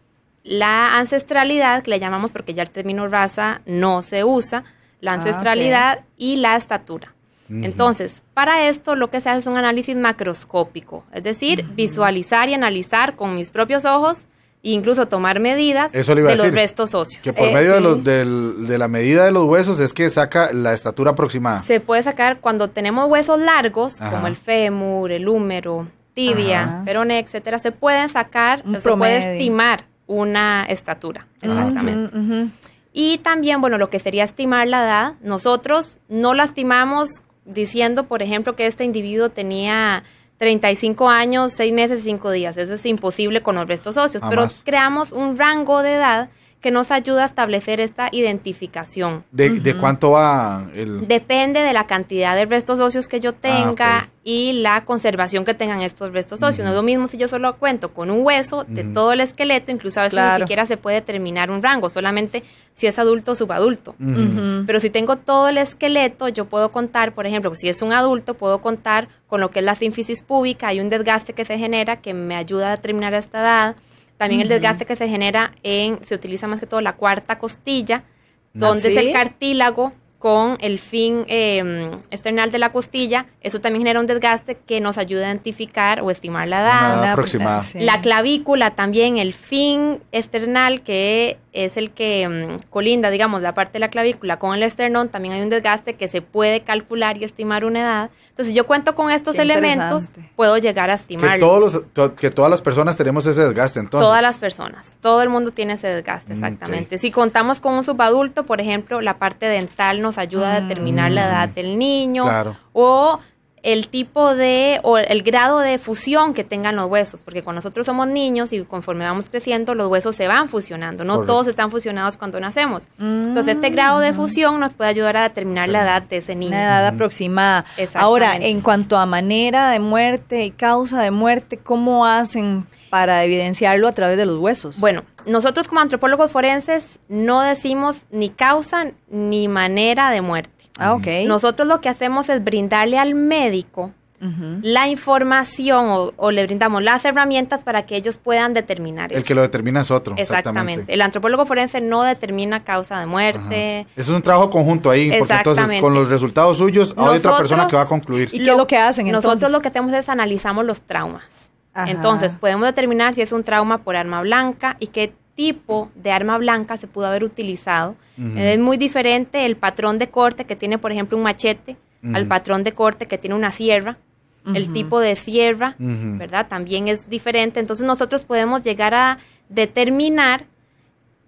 la ancestralidad, que le llamamos porque ya el término raza no se usa, la ancestralidad y la estatura. Entonces, para esto lo que se hace es un análisis macroscópico, es decir, visualizar y analizar con mis propios ojos e incluso tomar medidas de los restos óseos. Que por medio de la medida de los huesos es que saca la estatura aproximada. Se puede sacar cuando tenemos huesos largos, como el fémur, el húmero, tibia, peroné, etcétera, se pueden sacar, se puede estimar una estatura, exactamente. Y también, bueno, lo que sería estimar la edad, nosotros no la estimamos diciendo, por ejemplo, que este individuo tenía 35 años, 6 meses, 5 días. Eso es imposible con los restos óseos, pero creamos un rango de edad que nos ayuda a establecer esta identificación. ¿De cuánto va Depende de la cantidad de restos óseos que yo tenga y la conservación que tengan estos restos óseos. No es lo mismo si yo solo cuento con un hueso de todo el esqueleto, incluso a veces ni siquiera se puede determinar un rango, solamente si es adulto o subadulto. Pero si tengo todo el esqueleto, yo puedo contar, por ejemplo, si es un adulto, puedo contar con lo que es la sínfisis púbica, hay un desgaste que se genera que me ayuda a determinar esta edad. También el desgaste que se genera se utiliza más que todo la cuarta costilla, donde es el cartílago con el fin external de la costilla. Eso también genera un desgaste que nos ayuda a identificar o estimar la edad. Aproximada. La clavícula también, el fin external que es el que colinda, digamos, la parte de la clavícula con el esternón. También hay un desgaste que se puede calcular y estimar una edad. Entonces, si yo cuento con estos elementos, puedo llegar a estimarlo. Que todas las personas tenemos ese desgaste, entonces. Todas las personas, todo el mundo tiene ese desgaste, exactamente. Okay. Si contamos con un subadulto, por ejemplo, la parte dental nos ayuda a determinar la edad del niño, o el tipo o el grado de fusión que tengan los huesos, porque cuando nosotros somos niños y conforme vamos creciendo, los huesos se van fusionando, no todos están fusionados cuando nacemos. Entonces, este grado de fusión nos puede ayudar a determinar la edad de ese niño. La edad aproximada. Ahora, en cuanto a manera de muerte y causa de muerte, ¿cómo hacen para evidenciarlo a través de los huesos? Bueno, nosotros como antropólogos forenses no decimos ni causa ni manera de muerte. Nosotros lo que hacemos es brindarle al médico la información o le brindamos las herramientas para que ellos puedan determinar eso. El que lo determina es otro. Exactamente. El antropólogo forense no determina causa de muerte. Eso es un trabajo conjunto ahí, porque entonces con los resultados suyos hay otra persona que va a concluir. ¿Y qué es lo que hacen entonces? Nosotros lo que hacemos es analizamos los traumas. Entonces podemos determinar si es un trauma por arma blanca y qué tipo de arma blanca se pudo haber utilizado. Es muy diferente el patrón de corte que tiene, por ejemplo, un machete al patrón de corte que tiene una sierra. El tipo de sierra, ¿verdad? También es diferente. Entonces nosotros podemos llegar a determinar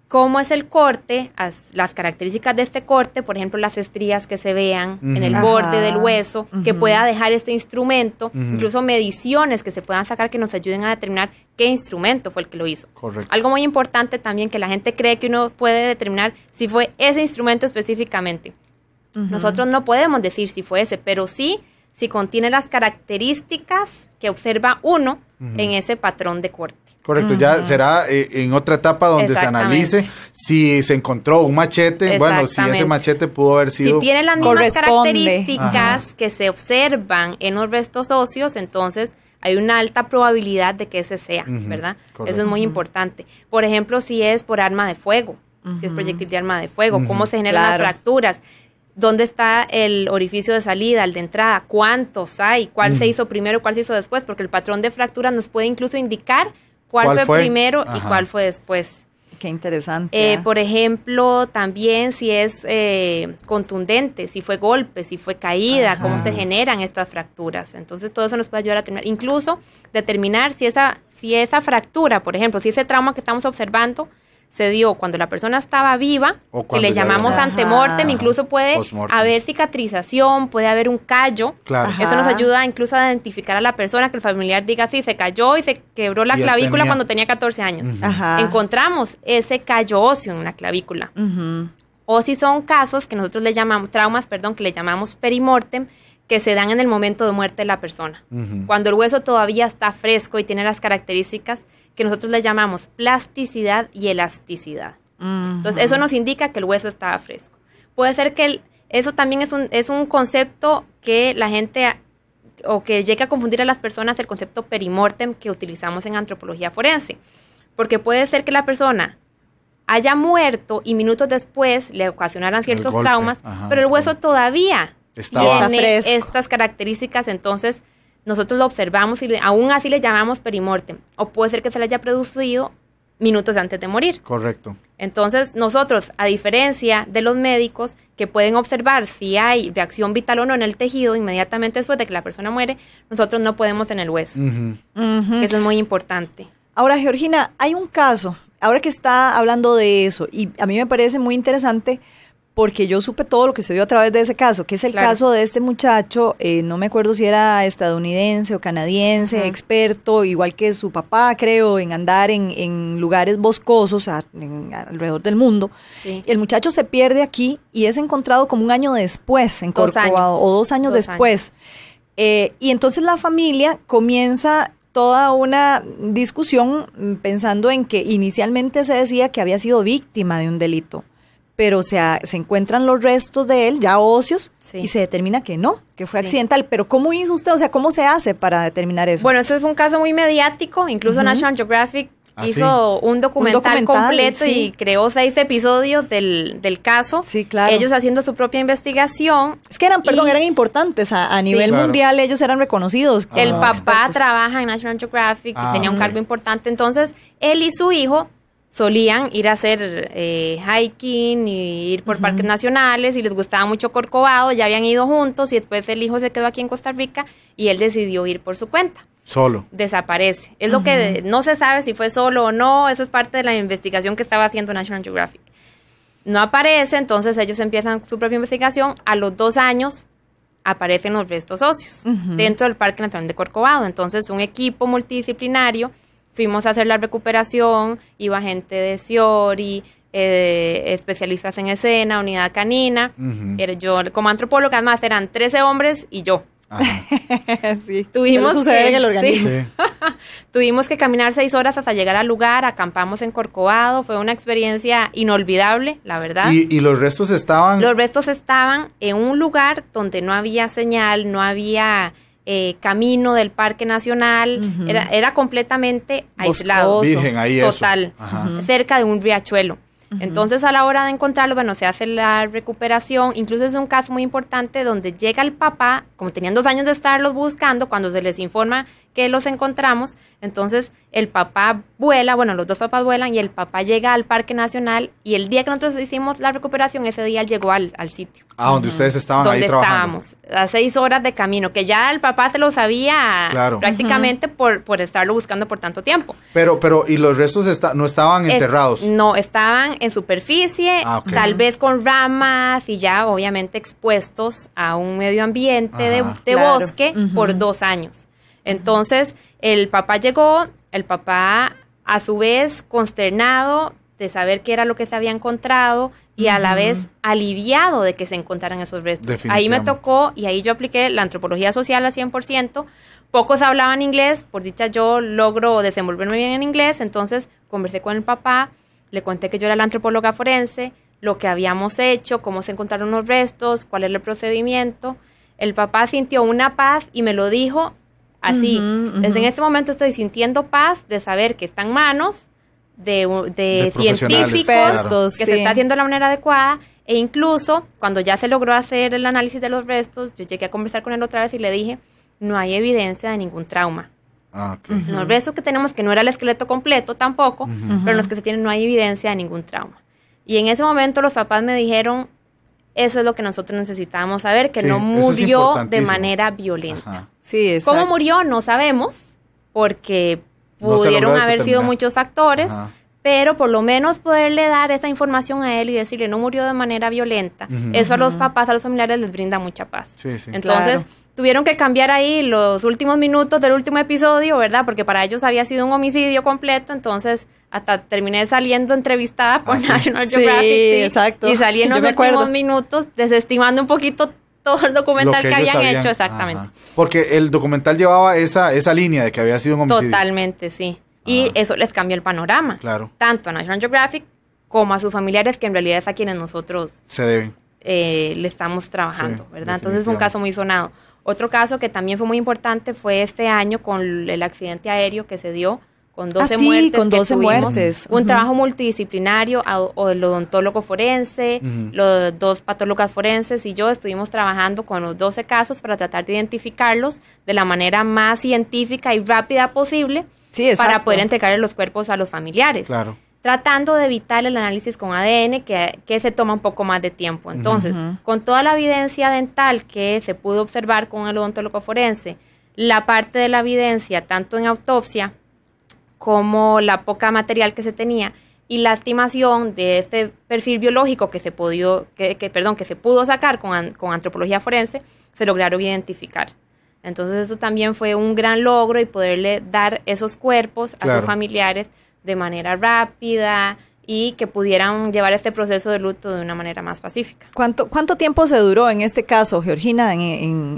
cómo es el corte, las características de este corte, por ejemplo, las estrías que se vean en el borde del hueso, que pueda dejar este instrumento, incluso mediciones que se puedan sacar que nos ayuden a determinar qué instrumento fue el que lo hizo. Correcto. Algo muy importante también que la gente cree que uno puede determinar si fue ese instrumento específicamente. Nosotros no podemos decir si fue ese, pero sí si contiene las características que observa uno en ese patrón de corte. Correcto, ya será en otra etapa donde se analice si se encontró un machete, bueno, si ese machete pudo haber sido... Si tiene las mismas características que se observan en los restos óseos, entonces hay una alta probabilidad de que ese sea, ¿verdad? Correcto. Eso es muy importante. Por ejemplo, si es por arma de fuego, si es proyectil de arma de fuego, cómo se generan las fracturas, dónde está el orificio de salida, el de entrada, cuántos hay, cuál se hizo primero, cuál se hizo después, porque el patrón de fracturas nos puede incluso indicar cuál fue primero y cuál fue después. Qué interesante. Por ejemplo, también si es contundente, si fue golpe, si fue caída, cómo se generan estas fracturas. Entonces, todo eso nos puede ayudar a determinar, incluso determinar si esa fractura, por ejemplo, si ese trauma que estamos observando se dio cuando la persona estaba viva, que le llamamos antemortem, incluso puede haber cicatrización, puede haber un callo. Eso nos ayuda incluso a identificar a la persona, que el familiar diga, sí, se cayó y se quebró la clavícula cuando tenía 14 años. Encontramos ese callo óseo en la clavícula. O si son casos que nosotros le llamamos, que le llamamos perimortem, que se dan en el momento de muerte de la persona. Cuando el hueso todavía está fresco y tiene las características que nosotros le llamamos plasticidad y elasticidad. Entonces, eso nos indica que el hueso estaba fresco. Puede ser que eso también es un concepto que la gente, o que llega a confundir a las personas, el concepto perimortem que utilizamos en antropología forense. Porque puede ser que la persona haya muerto y minutos después le ocasionaran ciertos traumas, pero el hueso todavía tiene estas características, entonces nosotros lo observamos y aún así le llamamos perimortem. O puede ser que se le haya producido minutos antes de morir. Correcto. Entonces, nosotros, a diferencia de los médicos que pueden observar si hay reacción vital o no en el tejido inmediatamente después de que la persona muere, nosotros no podemos en el hueso. Eso es muy importante. Ahora, Georgina, hay un caso, ahora que está hablando de eso, y a mí me parece muy interesante porque yo supe todo lo que se dio a través de ese caso, que es el caso de este muchacho, no me acuerdo si era estadounidense o canadiense, experto, igual que su papá, creo, en andar en lugares boscosos alrededor del mundo. El muchacho se pierde aquí y es encontrado como un año después, en Corcovado, o 2 años después. Y entonces la familia comienza toda una discusión pensando en que inicialmente se decía que había sido víctima de un delito, pero se encuentran los restos de él, ya óseos, y se determina que no, que fue accidental. Pero ¿cómo hizo usted? O sea, ¿cómo se hace para determinar eso? Bueno, eso es un caso muy mediático, incluso National Geographic hizo un documental completo y creó 6 episodios del caso. Sí, claro. Ellos haciendo su propia investigación. Es que eran importantes a nivel mundial, ellos eran reconocidos. El papá trabaja en National Geographic y tenía un cargo importante. Entonces, él y su hijo solían ir a hacer hiking y ir por parques nacionales y les gustaba mucho Corcovado, ya habían ido juntos y después el hijo se quedó aquí en Costa Rica y él decidió ir por su cuenta. Solo. Desaparece. Es lo que no se sabe si fue solo o no, eso es parte de la investigación que estaba haciendo National Geographic. No aparece, entonces ellos empiezan su propia investigación, a los 2 años aparecen los restos óseos dentro del Parque Nacional de Corcovado, entonces un equipo multidisciplinario. Fuimos a hacer la recuperación, iba gente de SIORI, especialistas en escena, unidad canina. Yo como antropóloga, además eran 13 hombres y yo. Sí, tuvimos sucede en el organismo. Sí. Tuvimos que caminar 6 horas hasta llegar al lugar, acampamos en Corcovado, fue una experiencia inolvidable, la verdad. ¿Y los restos estaban? Los restos estaban en un lugar donde no había señal, no había... camino del Parque Nacional, era completamente aislado. Virgen, ahí total, cerca de un riachuelo. Entonces, a la hora de encontrarlo, bueno, se hace la recuperación. Incluso es un caso muy importante donde llega el papá, como tenían 2 años de estarlos buscando, cuando se les informa que los encontramos, entonces el papá vuela, bueno, los 2 papás vuelan y el papá llega al Parque Nacional y el día que nosotros hicimos la recuperación, ese día él llegó al sitio. Ah, donde ustedes estaban ahí trabajando. Donde estábamos, a 6 horas de camino, que ya el papá se lo sabía prácticamente por estarlo buscando por tanto tiempo. Pero ¿y los restos no estaban enterrados? No, estaban en superficie, tal vez con ramas y ya obviamente expuestos a un medio ambiente de bosque por 2 años. Entonces, el papá llegó, el papá a su vez consternado de saber qué era lo que se había encontrado y a la vez aliviado de que se encontraran esos restos. Ahí me tocó y ahí yo apliqué la antropología social al 100%. Pocos hablaban inglés, por dicha yo logro desenvolverme bien en inglés, entonces conversé con el papá, le conté que yo era la antropóloga forense, lo que habíamos hecho, cómo se encontraron los restos, cuál era el procedimiento. El papá sintió una paz y me lo dijo así. Desde en este momento estoy sintiendo paz de saber que está en manos de científicos, que se está haciendo de la manera adecuada, e incluso cuando ya se logró hacer el análisis de los restos, yo llegué a conversar con él otra vez y le dije, no hay evidencia de ningún trauma. Los restos que tenemos, que no era el esqueleto completo tampoco, pero en los que se tienen no hay evidencia de ningún trauma. Y en ese momento los papás me dijeron, eso es lo que nosotros necesitábamos saber, que no murió de manera violenta. Sí, exacto. ¿Cómo murió? No sabemos, porque pudieron haber sido muchos factores, pero por lo menos poderle dar esa información a él y decirle no murió de manera violenta. Eso a los papás, a los familiares les brinda mucha paz. Entonces, tuvieron que cambiar ahí los últimos minutos del último episodio, ¿verdad? Porque para ellos había sido un homicidio completo, entonces hasta terminé saliendo entrevistada por National Geographic. Exacto. Y salí en los últimos minutos desestimando un poquito todo el documental que habían hecho, exactamente. Porque el documental llevaba esa línea de que había sido un homicidio. Totalmente, sí. Y eso les cambió el panorama. Claro. Tanto a National Geographic como a sus familiares, que en realidad es a quienes nosotros se deben. Le estamos trabajando, ¿verdad? Entonces fue un caso muy sonado. Otro caso que también fue muy importante fue este año con el accidente aéreo que se dio, con 12 muertes. Con 12 muertes. Un trabajo multidisciplinario, el odontólogo forense, los 2 patólogas forenses y yo estuvimos trabajando con los 12 casos para tratar de identificarlos de la manera más científica y rápida posible para poder entregarle los cuerpos a los familiares. Claro. Tratando de evitar el análisis con ADN, que se toma un poco más de tiempo. Entonces, con toda la evidencia dental que se pudo observar con el odontólogo forense, la parte de la evidencia, tanto en autopsia como la poca material que se tenía, y la estimación de este perfil biológico que se pudo sacar con antropología forense, se lograron identificar. Entonces, eso también fue un gran logro y poderle dar esos cuerpos a sus familiares de manera rápida y que pudieran llevar este proceso de luto de una manera más pacífica. ¿Cuánto tiempo se duró en este caso, Georgina?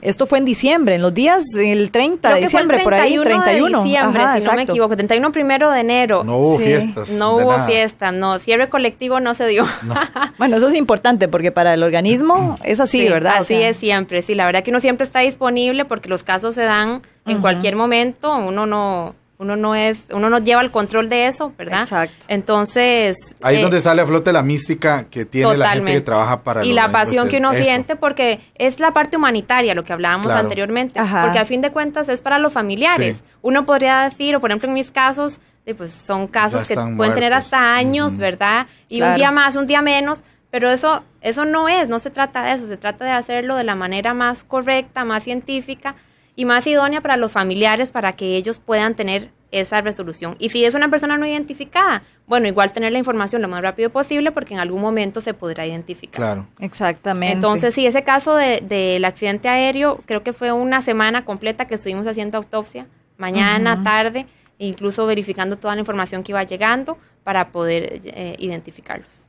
Esto fue en diciembre, en los días del 30 de diciembre, por ahí, 31 de diciembre, si no me equivoco, 31 primero de enero. No hubo fiestas. No hubo fiestas, no, cierre colectivo no se dio. No. Bueno, eso es importante porque para el organismo es así, ¿verdad? Así es siempre, sí, la verdad que uno siempre está disponible porque los casos se dan en cualquier momento, uno no uno no lleva el control de eso, ¿verdad? Exacto. Entonces... Ahí es donde sale a flote la mística que tiene la gente que trabaja para y la pasión que uno siente, porque es la parte humanitaria, lo que hablábamos anteriormente. Ajá. Porque al fin de cuentas es para los familiares. Sí. Uno podría decir, o por ejemplo en mis casos, pues son casos que pueden tener hasta años, ¿verdad? Y un día más, un día menos, pero eso no se trata de eso, se trata de hacerlo de la manera más correcta, más científica y más idónea para los familiares, para que ellos puedan tener esa resolución. Y si es una persona no identificada, bueno, igual tener la información lo más rápido posible, porque en algún momento se podrá identificar. Claro. Exactamente. Entonces, sí, ese caso del accidente aéreo, creo que fue una semana completa que estuvimos haciendo autopsia, mañana, tarde, e incluso verificando toda la información que iba llegando para poder identificarlos.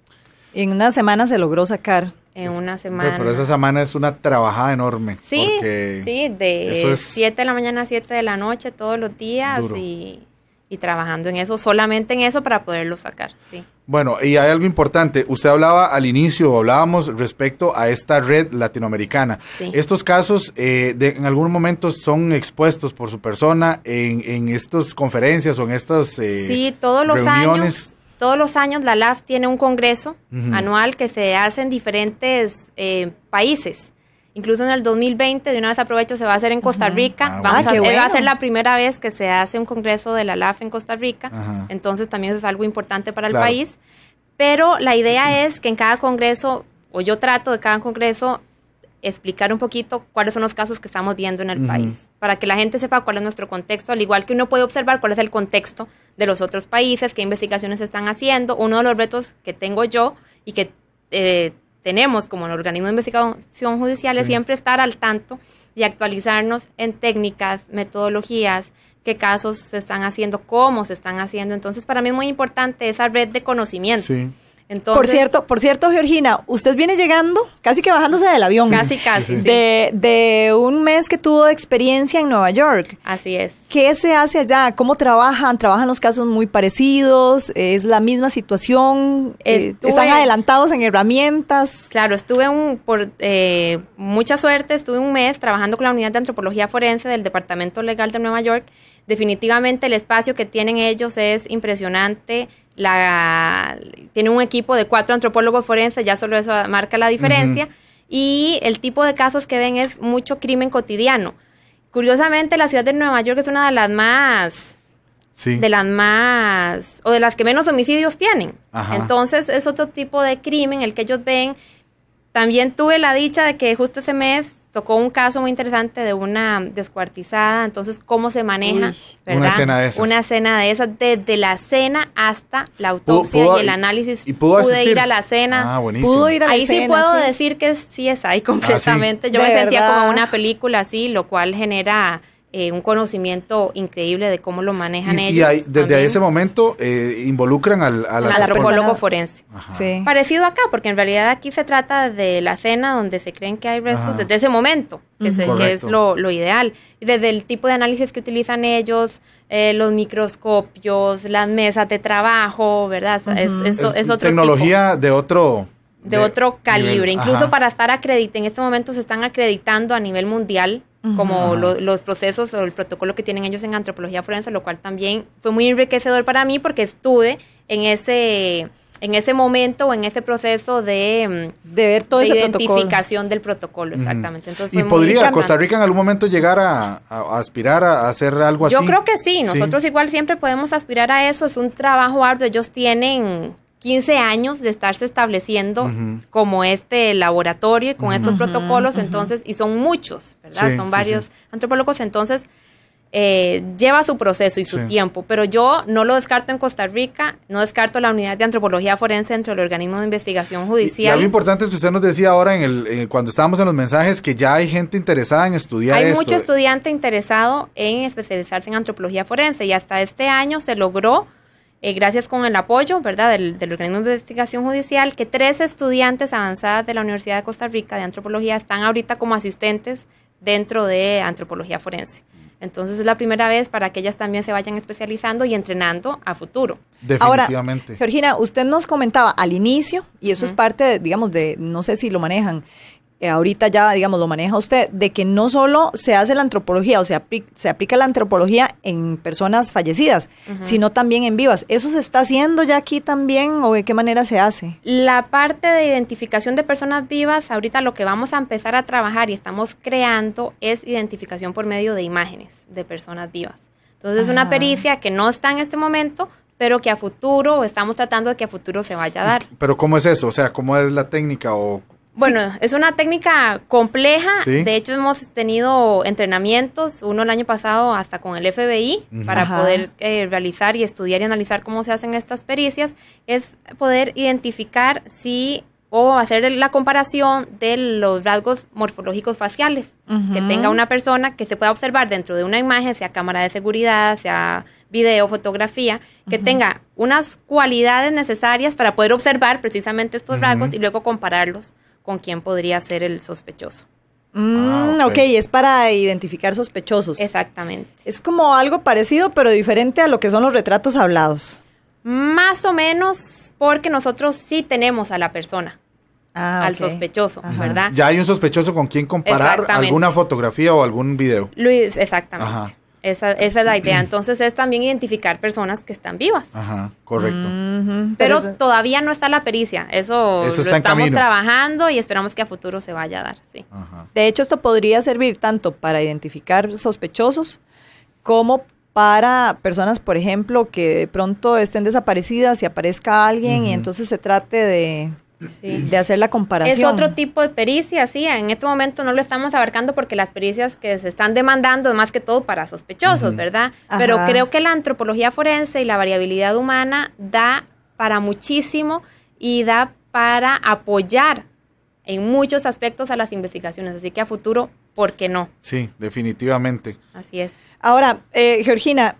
Y en una semana se logró sacar. En una semana. Pero esa semana es una trabajada enorme. Sí, de 7 de la mañana a 7 de la noche todos los días y trabajando en eso, solamente en eso para poderlo sacar, sí. Bueno, y hay algo importante. Usted hablábamos respecto a esta red latinoamericana. Sí. Estos casos en algún momento son expuestos por su persona en estas conferencias o en estas sí, todos los reuniones. Años. Todos los años la LAF tiene un congreso anual que se hace en diferentes países. Incluso en el 2020, de una vez aprovecho, se va a hacer en Costa Rica. Va a ser la primera vez que se hace un congreso de la LAF en Costa Rica. Entonces también eso es algo importante para el país. Pero la idea es que en cada congreso, o yo trato de cada congreso, explicar un poquito cuáles son los casos que estamos viendo en el país, para que la gente sepa cuál es nuestro contexto, al igual que uno puede observar cuál es el contexto de los otros países, qué investigaciones se están haciendo. Uno de los retos que tengo yo y que tenemos como el organismo de investigación judicial es siempre estar al tanto y actualizarnos en técnicas, metodologías, qué casos se están haciendo, cómo se están haciendo. Entonces, para mí es muy importante esa red de conocimiento. Sí. Entonces, por cierto, Georgina, usted viene llegando, casi que bajándose del avión. Casi, sí. De un mes que tuvo de experiencia en Nueva York. Así es. ¿Qué se hace allá? ¿Cómo trabajan? ¿Trabajan los casos muy parecidos? ¿Es la misma situación? ¿Están adelantados en herramientas? Claro, por mucha suerte, estuve un mes trabajando con la unidad de antropología forense del Departamento Legal de Nueva York. Definitivamente el espacio que tienen ellos es impresionante. Tiene un equipo de 4 antropólogos forenses, ya solo eso marca la diferencia. Y el tipo de casos que ven es mucho crimen cotidiano. Curiosamente, la ciudad de Nueva York es una de las más... Sí. De las que menos homicidios tienen. Entonces, es otro tipo de crimen el que ellos ven. También tuve la dicha de que justo ese mes tocó un caso muy interesante de una descuartizada. Entonces, cómo se maneja, ¿verdad? Una escena de esas, desde la cena hasta la autopsia y el análisis. ¿Y pude ir a la cena. Buenísimo. ¿Pudo ir a la Ahí cena, sí puedo decir que sí es ahí completamente. ¿Sí? Yo me sentía ¿verdad? como una película así, lo cual genera un conocimiento increíble de cómo lo manejan ellos. Y desde ese momento involucran al antropólogo forense. Sí. Parecido acá, porque en realidad aquí se trata de la cena donde se creen que hay restos desde ese momento, que es lo ideal. Y desde el tipo de análisis que utilizan ellos, los microscopios, las mesas de trabajo, ¿verdad? Es otro tecnología tipo. de otro calibre. Nivel. Incluso para estar en este momento se están acreditando a nivel mundial como los procesos o el protocolo que tienen ellos en antropología forense, lo cual también fue muy enriquecedor para mí porque estuve en ese momento o en ese proceso de ver todo ese identificación del protocolo, exactamente. Entonces, ¿Y podría Costa Rica en algún momento llegar a aspirar a hacer algo así? Yo creo que sí, nosotros igual siempre podemos aspirar a eso, es un trabajo arduo, ellos tienen 15 años de estarse estableciendo como este laboratorio y con estos protocolos, entonces, y son muchos, ¿verdad? Son varios antropólogos, entonces lleva su proceso y su tiempo, pero yo no lo descarto en Costa Rica, no descarto la unidad de antropología forense dentro del organismo de investigación judicial. Y algo importante es que usted nos decía ahora cuando estábamos en los mensajes que ya hay gente interesada en estudiar esto. Hay mucho estudiante interesado en especializarse en antropología forense y hasta este año se logró gracias con el apoyo, ¿verdad?, del organismo de investigación judicial, que 3 estudiantes avanzadas de la Universidad de Costa Rica de antropología están ahorita como asistentes dentro de antropología forense. Entonces es la primera vez para que ellas también se vayan especializando y entrenando a futuro. Definitivamente. Ahora, Georgina, usted nos comentaba al inicio, y eso es parte, digamos, no sé si lo manejan, ahorita ya, digamos, lo maneja usted, de que no solo se hace la antropología o se aplica la antropología en personas fallecidas, sino también en vivas. ¿Eso se está haciendo ya aquí también o de qué manera se hace? La parte de identificación de personas vivas, ahorita lo que vamos a empezar a trabajar y estamos creando es identificación por medio de imágenes de personas vivas. Entonces es una pericia que no está en este momento, pero que a futuro, estamos tratando de que a futuro se vaya a dar. ¿Pero cómo es eso? O sea, ¿cómo es la técnica? Bueno, es una técnica compleja. ¿Sí? De hecho, hemos tenido entrenamientos, uno el año pasado hasta con el FBI, para poder realizar y estudiar y analizar cómo se hacen estas pericias. Es poder identificar o hacer la comparación de los rasgos morfológicos faciales que tenga una persona, que se pueda observar dentro de una imagen, sea cámara de seguridad, sea video, fotografía, que tenga unas cualidades necesarias para poder observar precisamente estos rasgos y luego compararlos con quién podría ser el sospechoso. Okay, es para identificar sospechosos. Exactamente. Es como algo parecido, pero diferente a lo que son los retratos hablados. Más o menos, porque nosotros sí tenemos a la persona, al sospechoso, ¿verdad? Ya hay un sospechoso con quien comparar alguna fotografía o algún video. Luis, exactamente. Esa es la idea. Entonces es también identificar personas que están vivas. Correcto. Pero todavía no está la pericia. Eso lo estamos trabajando y esperamos que a futuro se vaya a dar. Sí. De hecho, esto podría servir tanto para identificar sospechosos como para personas, por ejemplo, que de pronto estén desaparecidas y aparezca alguien y entonces se trate de hacer la comparación. Es otro tipo de pericia, sí. En este momento no lo estamos abarcando porque las pericias que se están demandando es más que todo para sospechosos, ¿verdad? Pero creo que la antropología forense y la variabilidad humana da para muchísimo y da para apoyar en muchos aspectos a las investigaciones. Así que a futuro, ¿por qué no? Sí, definitivamente. Así es. Ahora, Georgina,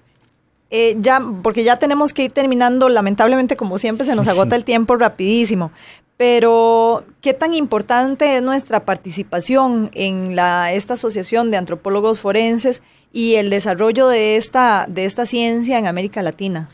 porque ya tenemos que ir terminando, lamentablemente, como siempre, se nos agota el tiempo rapidísimo. Pero, ¿qué tan importante es nuestra participación en esta asociación de antropólogos forenses y el desarrollo de esta ciencia en América Latina?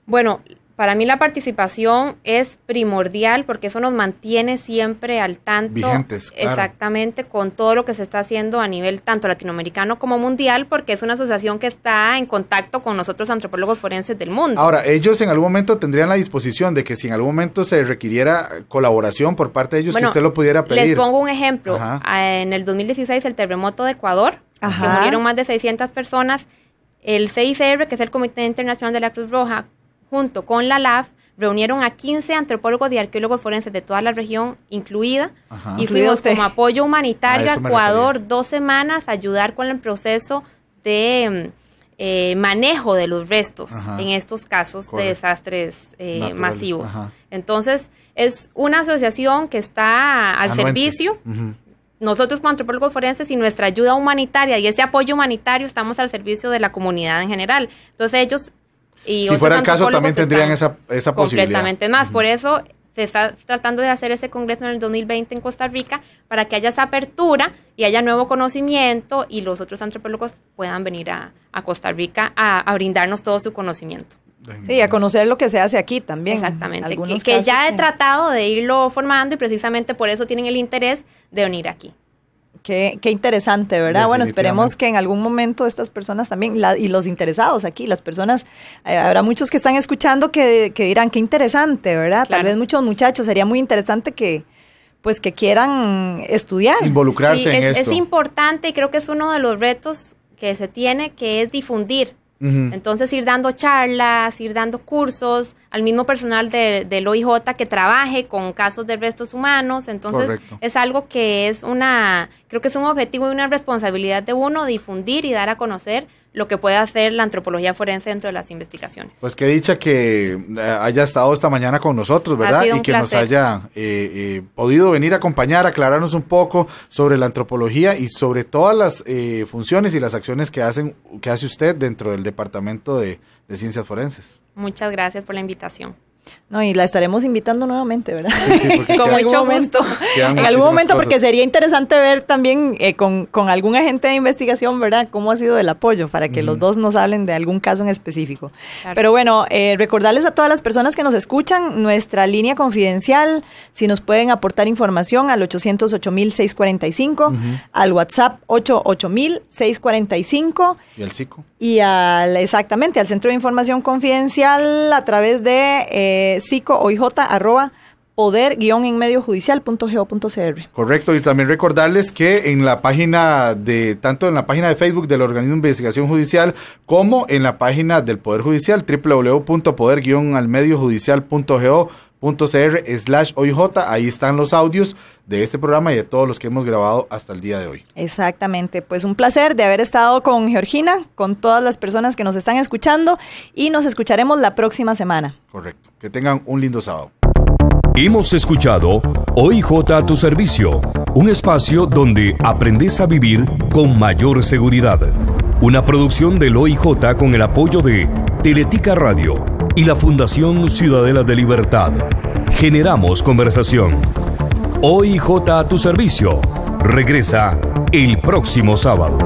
Bueno, para mí la participación es primordial porque eso nos mantiene siempre al tanto. Vigentes, claro. Exactamente, con todo lo que se está haciendo a nivel tanto latinoamericano como mundial, porque es una asociación que está en contacto con nosotros antropólogos forenses del mundo. Ahora, ellos en algún momento tendrían la disposición de que si en algún momento se requiriera colaboración por parte de ellos, que usted lo pudiera pedir. Les pongo un ejemplo. En el 2016, el terremoto de Ecuador, que murieron más de 600 personas, el CICR, que es el Comité Internacional de la Cruz Roja, junto con la LAF, reunieron a 15 antropólogos y arqueólogos forenses de toda la región incluida y fuimos como apoyo humanitario a Ecuador 2 semanas a ayudar con el proceso de manejo de los restos en estos casos de desastres masivos. Entonces, es una asociación que está al servicio. Nosotros como antropólogos forenses y nuestra ayuda humanitaria y ese apoyo humanitario estamos al servicio de la comunidad en general. Entonces ellos y si fuera el caso también tendrían esa posibilidad. Completamente más. Por eso se está tratando de hacer ese congreso en el 2020 en Costa Rica para que haya esa apertura y haya nuevo conocimiento y los otros antropólogos puedan venir a Costa Rica a brindarnos todo su conocimiento. Sí, a conocer lo que se hace aquí también. Exactamente, que ya he tratado de irlo formando y precisamente por eso tienen el interés de venir aquí. Qué interesante, ¿verdad? Bueno, esperemos que en algún momento estas personas también, y los interesados aquí, las personas, habrá muchos que están escuchando que dirán, qué interesante, ¿verdad? Claro. Tal vez muchos muchachos, sería muy interesante que quieran estudiar. Involucrarse en esto. Es importante y creo que es uno de los retos que se tiene, que es difundir. Entonces ir dando charlas, ir dando cursos al mismo personal del OIJ que trabaje con casos de restos humanos. Entonces es algo que creo que es un objetivo y una responsabilidad de uno difundir y dar a conocer lo que puede hacer la antropología forense dentro de las investigaciones. Pues qué dicha que haya estado esta mañana con nosotros, ¿verdad? Y que nos haya podido venir a acompañar, aclararnos un poco sobre la antropología y sobre todas las funciones y las acciones que hace usted dentro del Departamento de Ciencias Forenses. Muchas gracias por la invitación. No, y la estaremos invitando nuevamente, ¿verdad? Sí, con mucho gusto. En algún momento, porque sería interesante ver también con algún agente de investigación, ¿verdad? Cómo ha sido el apoyo para que los dos nos hablen de algún caso en específico. Claro. Pero bueno, recordarles a todas las personas que nos escuchan nuestra línea confidencial, si nos pueden aportar información al 808-645, al WhatsApp 88000-645. ¿Y al SICO? Y exactamente, al Centro de Información Confidencial a través de poder-enmediojudicial.go.cr. Correcto, y también recordarles que en la página tanto en la página de Facebook del Organismo de Investigación Judicial como en la página del Poder Judicial, www.poder-almediojudicial.go.cr/OIJ, ahí están los audios de este programa y de todos los que hemos grabado hasta el día de hoy. Exactamente, pues un placer de haber estado con Georgina, con todas las personas que nos están escuchando, y nos escucharemos la próxima semana. Correcto, que tengan un lindo sábado. Hemos escuchado OIJ a tu servicio, un espacio donde aprendes a vivir con mayor seguridad. Una producción del OIJ con el apoyo de Teletica Radio y la Fundación Ciudadela de Libertad. Generamos conversación. OIJ a tu servicio. Regresa el próximo sábado.